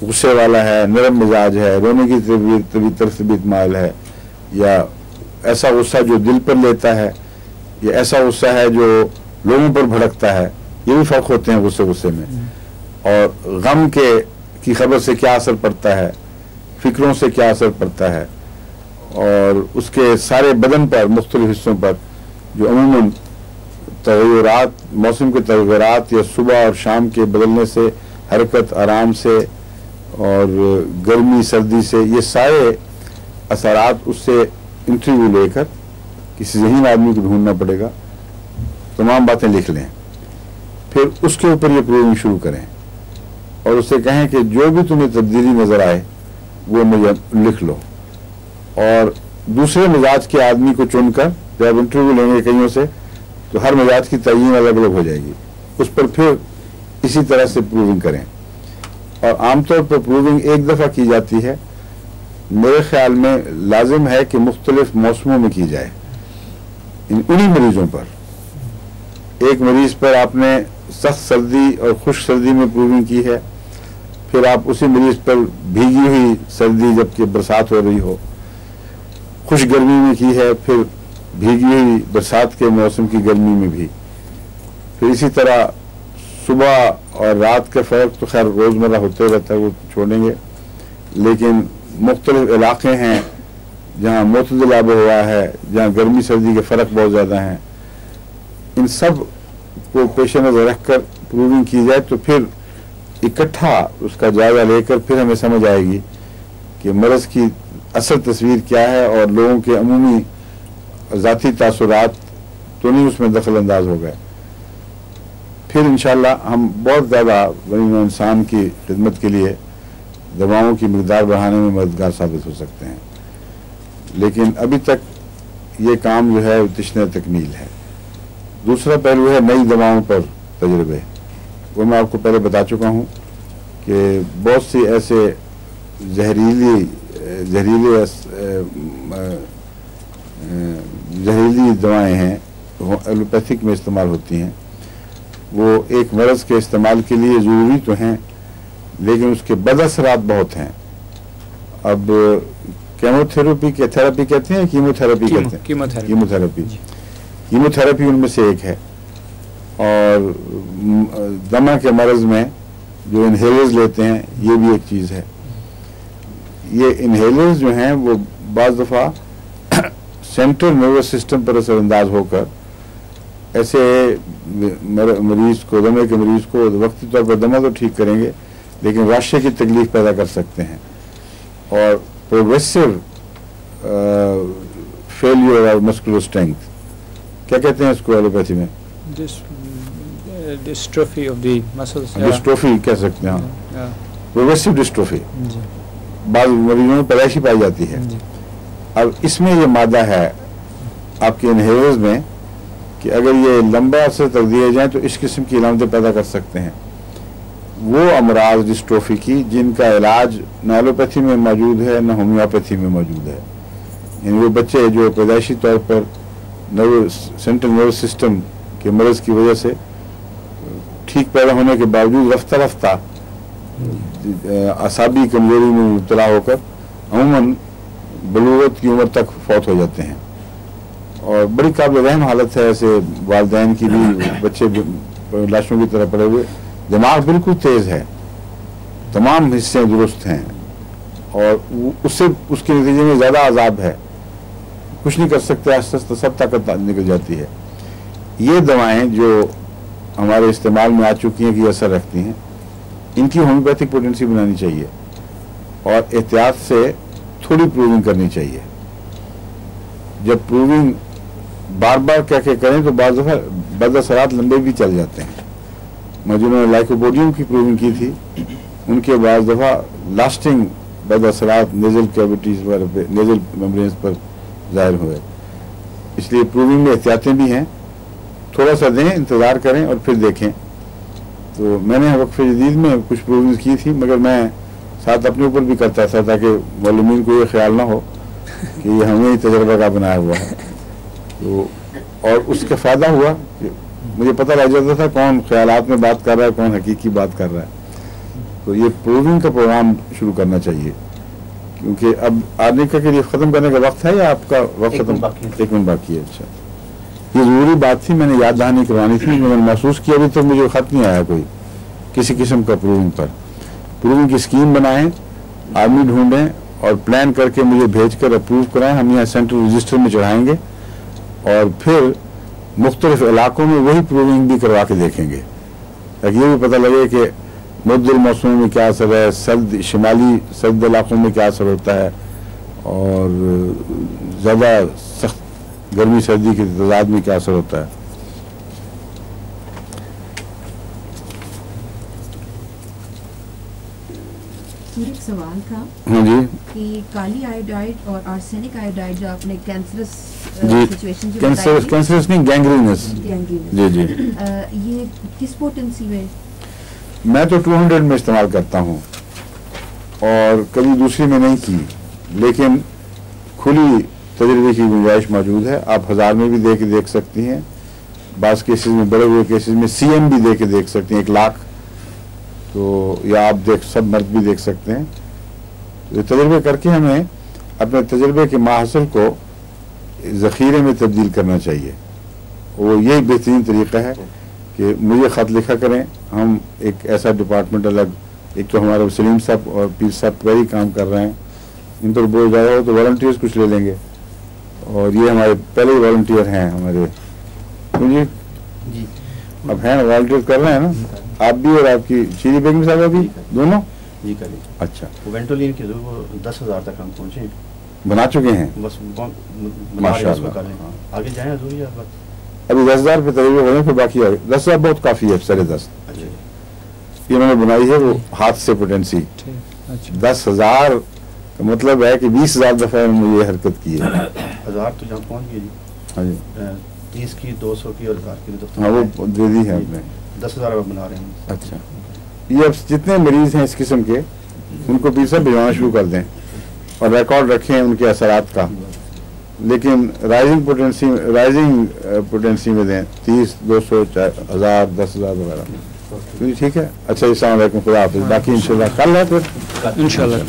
गुस्से वाला है, नरम मिजाज है, रोने की तबीयत माइल है, या ऐसा गुस्सा जो दिल पर लेता है, या ऐसा गुस्सा है जो लोगों पर भड़कता है। ये भी फ़र्क होते हैं गुस्से में। और गम की खबर से क्या असर पड़ता है, फिक्रों से क्या असर पड़ता है, और उसके सारे बदन पर, मुख्तलिफ हिस्सों पर जो अमूमन तग़य्युरात, मौसम के तग़य्युरात या सुबह और शाम के बदलने से, हरकत आराम से और गर्मी सर्दी से, ये सारे असरात उससे इंटरव्यू लेकर किसी ज़हीन आदमी को ढूंढना पड़ेगा, तमाम बातें लिख लें, फिर उसके ऊपर ये प्रूविंग शुरू करें और उससे कहें कि जो भी तुम्हें तब्दीली नज़र आए वो मुझे लिख लो। और दूसरे मिजाज के आदमी को चुनकर जब इंटरव्यू लेंगे कईयों से, तो हर मिजाज की तयीन अलग अलग हो जाएगी, उस पर फिर इसी तरह से प्रूविंग करें। और आमतौर पर प्रूविंग एक दफ़ा की जाती है, मेरे ख्याल में लाजिम है कि मुख्तलिफ मौसमों में की जाए। उन्हीं मरीजों पर, एक मरीज पर आपने सख्त सर्दी और खुश्क सर्दी में प्रूविंग की है, फिर आप उसी मरीज पर भीगी हुई सर्दी जबकि बरसात हो रही हो, खुश गर्मी में की है, फिर भीगी हुई बरसात के मौसम की गर्मी में भी, फिर इसी तरह सुबह और रात का फ़र्क तो खैर रोज़मर्रा होते रहता है, वो छोड़ेंगे, लेकिन मुख्तलिफ इलाके हैं जहाँ मुतदल आब हवा है, जहाँ गर्मी सर्दी के फ़र्क बहुत ज़्यादा हैं, इन सब को पेश नज़र रख कर प्रूविंग की जाए तो फिर इकट्ठा उसका जायज़ा लेकर फिर हमें समझ आएगी कि मरज़ की असल तस्वीर क्या है और लोगों के अमूमी ज़ाती तासुरात तो नहीं उसमें दखल अंदाज हो गए। फिर इंशाअल्लाह हम बहुत ज़्यादा बनी इंसान की खिदमत के लिए दवाओं की मिकदार बढ़ाने में मददगार साबित हो सकते हैं, लेकिन अभी तक ये काम जो है तश्न तकमील है। दूसरा पहलू है नई दवाओं पर तजर्बे। वो मैं आपको पहले बता चुका हूँ कि बहुत सी ऐसे जहरीली दवाएं हैं एलोपैथिक में इस्तेमाल होती हैं, वो एक मरज़ के इस्तेमाल के लिए ज़रूरी तो हैं, लेकिन उसके बदअसरात बहुत हैं। अब केमोथेरेपी के थेरेपी कहते हैं, कीमोथेरेपी कहते हैं, कीमोथेरेपी उनमें से एक है। और दमा के मरज़ में जो इनहेलर्स लेते हैं ये भी एक चीज़ है। ये इनहेलर्स जो हैं वो बाज़ दफ़ा सेंट्रल नर्वस सिस्टम पर असरअंदाज होकर ऐसे मरीज़ को, दमे के मरीज़ को वक्ती तौर पर दमा तो ठीक करेंगे, लेकिन राशे की तकलीफ पैदा कर सकते हैं और प्रोग्रेसिव फेलियर और मस्कुलर स्ट्रेंथ, क्या कहते हैं इसको एलोपैथी में? Dystrophy of the muscles, dystrophy कह सकते हैं, प्रोग्रेसिव डिस्ट्रोफी बाद मरीजों में पैदाइशी पाई जाती है। अब इसमें ये मादा है आपके इनहेलर्स में कि अगर ये लंबा अरसे तक दिए जाएं तो इस किस्म की अलामतें पैदा कर सकते हैं। वो अमराज डिस्ट्रोफी की जिनका इलाज न एलोपैथी में मौजूद है न होम्योपैथी में मौजूद है, यानी वो बच्चे जो पैदाइशी तौर पर सेंट्रल नर्वस सिस्टम के मरज़ की वजह से ठीक पैदा होने के बावजूद रफ्ता रफ्ता असाबी कमजोरी में मुब्तला होकर अमूमन बलूगत की उम्र तक फौत हो जाते हैं। और बड़ी काबिल रहम हालत है ऐसे वालिदैन की भी, बच्चे लाशों की तरह पड़े हुए, दिमाग बिल्कुल तेज़ है, तमाम हिस्से दुरुस्त हैं और उससे उसके नतीजे में ज़्यादा अजाब है, कुछ नहीं कर सकते, आस्ते सब ताकत निकल जाती है। ये दवाएं जो हमारे इस्तेमाल में आ चुकी हैं कि असर रखती हैं, इनकी होम्योपैथिक पोटेंसी बनानी चाहिए और एहतियात से थोड़ी प्रूविंग करनी चाहिए। जब प्रूविंग बार बार क्या क्या करें तो बाज़ दफ़ा बदअसरात लंबे भी चल जाते हैं। मैं जिन्होंने लाइकोपोडियम की प्रूविंग की थी उनके बाज़ दफ़ा लास्टिंग बदअसरात नेज़ल कैविटीज़ पर, नेज़ल मेम्ब्रेन्स पर ज़ाहिर हुए। इसलिए प्रूविंग में एहतियातें भी हैं, थोड़ा सा दें, इंतज़ार करें और फिर देखें। तो मैंने वक्फ़े जदीद में कुछ प्रूविंग की थी, मगर मैं साथ अपने ऊपर भी करता था ताकि मालूमीन को ये ख्याल ना हो कि ये हमें ही तजर्बा का बनाया हुआ है। तो और उसका फ़ायदा हुआ कि मुझे पता लग जाता था कौन ख्यालात में बात कर रहा है, कौन हकीकी बात कर रहा है। तो ये प्रूविंग का प्रोग्राम शुरू करना चाहिए, क्योंकि अब आने का के लिए ख़त्म करने का वक्त है या आपका वक्त ख़त्म? 1 मिनट बाकी है। अच्छा, ये ज़रूरी बात थी, मैंने याद दहानी करवानी थी। मैंने महसूस किया अभी तक मुझे ख़त नहीं आया कोई किसी किस्म का प्रूविंग पर। प्रूविंग की स्कीम बनाएं, आदमी ढूंढें और प्लान करके मुझे भेज कर अप्रूव कराएं। हम यहाँ सेंट्रल रजिस्टर में चढ़ाएंगे और फिर मुख्तलिफ इलाकों में वही प्रूविंग भी करवा के देखेंगे, ताकि ये भी पता लगे कि मुद्दल मौसम में क्या असर है, सर्द शिमाली सर्द इलाकों में क्या असर होता है और ज़्यादा सख्त गर्मी सर्दी के तजाद में क्या असर होता है। एक सवाल था हाँ जी, कि काली आयोडाइड और आर्सेनिक आयोडाइड जो आपने कैंसरस जी, सिचुएशन जो कैंसरस नहीं, गैंग्रीनस। जी जी, ये किस पोटेंसी में? मैं तो 200 में इस्तेमाल करता हूँ और कभी दूसरी में नहीं की, लेकिन खुली तजर्बे की गुंजाइश मौजूद है। आप 1000 में भी दे के देख सकती हैं, बाज़ केसेस में, बड़े हुए केसेस में CM भी दे के देख सकती हैं, 1 लाख। तो या आप सब मर्द भी देख सकते हैं। तो तजर्बे करके हमें अपने तजर्बे के माहसूल को ज़ख़ीरे में तब्दील करना चाहिए। वो यही बेहतरीन तरीका है कि मुझे ख़त लिखा करें, हम एक ऐसा डिपार्टमेंट अलग, एक तो हमारे सलीम साहब और पीर साहब वही काम कर रहे हैं, इन पर बहुत ज़्यादा हो तो वॉलंटियर्स कुछ ले लेंगे, और ये हमारे पहले ही वॉलंटियर हैं हमारे जी जी अब हैं वॉलंटियर कर रहे हैं ना, आप भी और आपकी शीरी बेगम साहब भी दोनों। जी करें। अच्छा, वो वेंटोलिन के जो वो 10,000 तक हम पहुँचे, बना चुके हैं बस बना रहे हैं, माशाअल्लाह। उसको कर लें। हाँ। आगे जाएँ हजूर या बस। अभी 10,000 पे तरीके हो रहे हैं, फिर बाकी आ गए। 10,000 बहुत काफ़ी है, 10.5 अच्छा ये उन्होंने बनाई है वो हाथ से पोटेंसी। ठीक अच्छा 10,000 का मतलब है कि 20,000 दफ़ा उन्होंने ये हरकत की है। 1000 तो जहाँ पहुँच गए जी। हाँ जी, 30 की, 200 की और 1000 की तो हाँ वो दे दी है हमने। 10,000 अब बना रहे हैं। अच्छा, ये अब जितने मरीज हैं इस किस्म के, उनको पीर साहब भिजवाना शुरू कर दें और रिकॉर्ड रखें उनके असरात का, लेकिन राइजिंग पोटेंसी में दें, 30, 200, 1000, 10,000 वगैरह। ठीक है। अच्छा, अस्सलाम वालेकुम, खुदा हाफिज़। बाकी इंशाल्लाह कल है फिर इंशाल्लाह।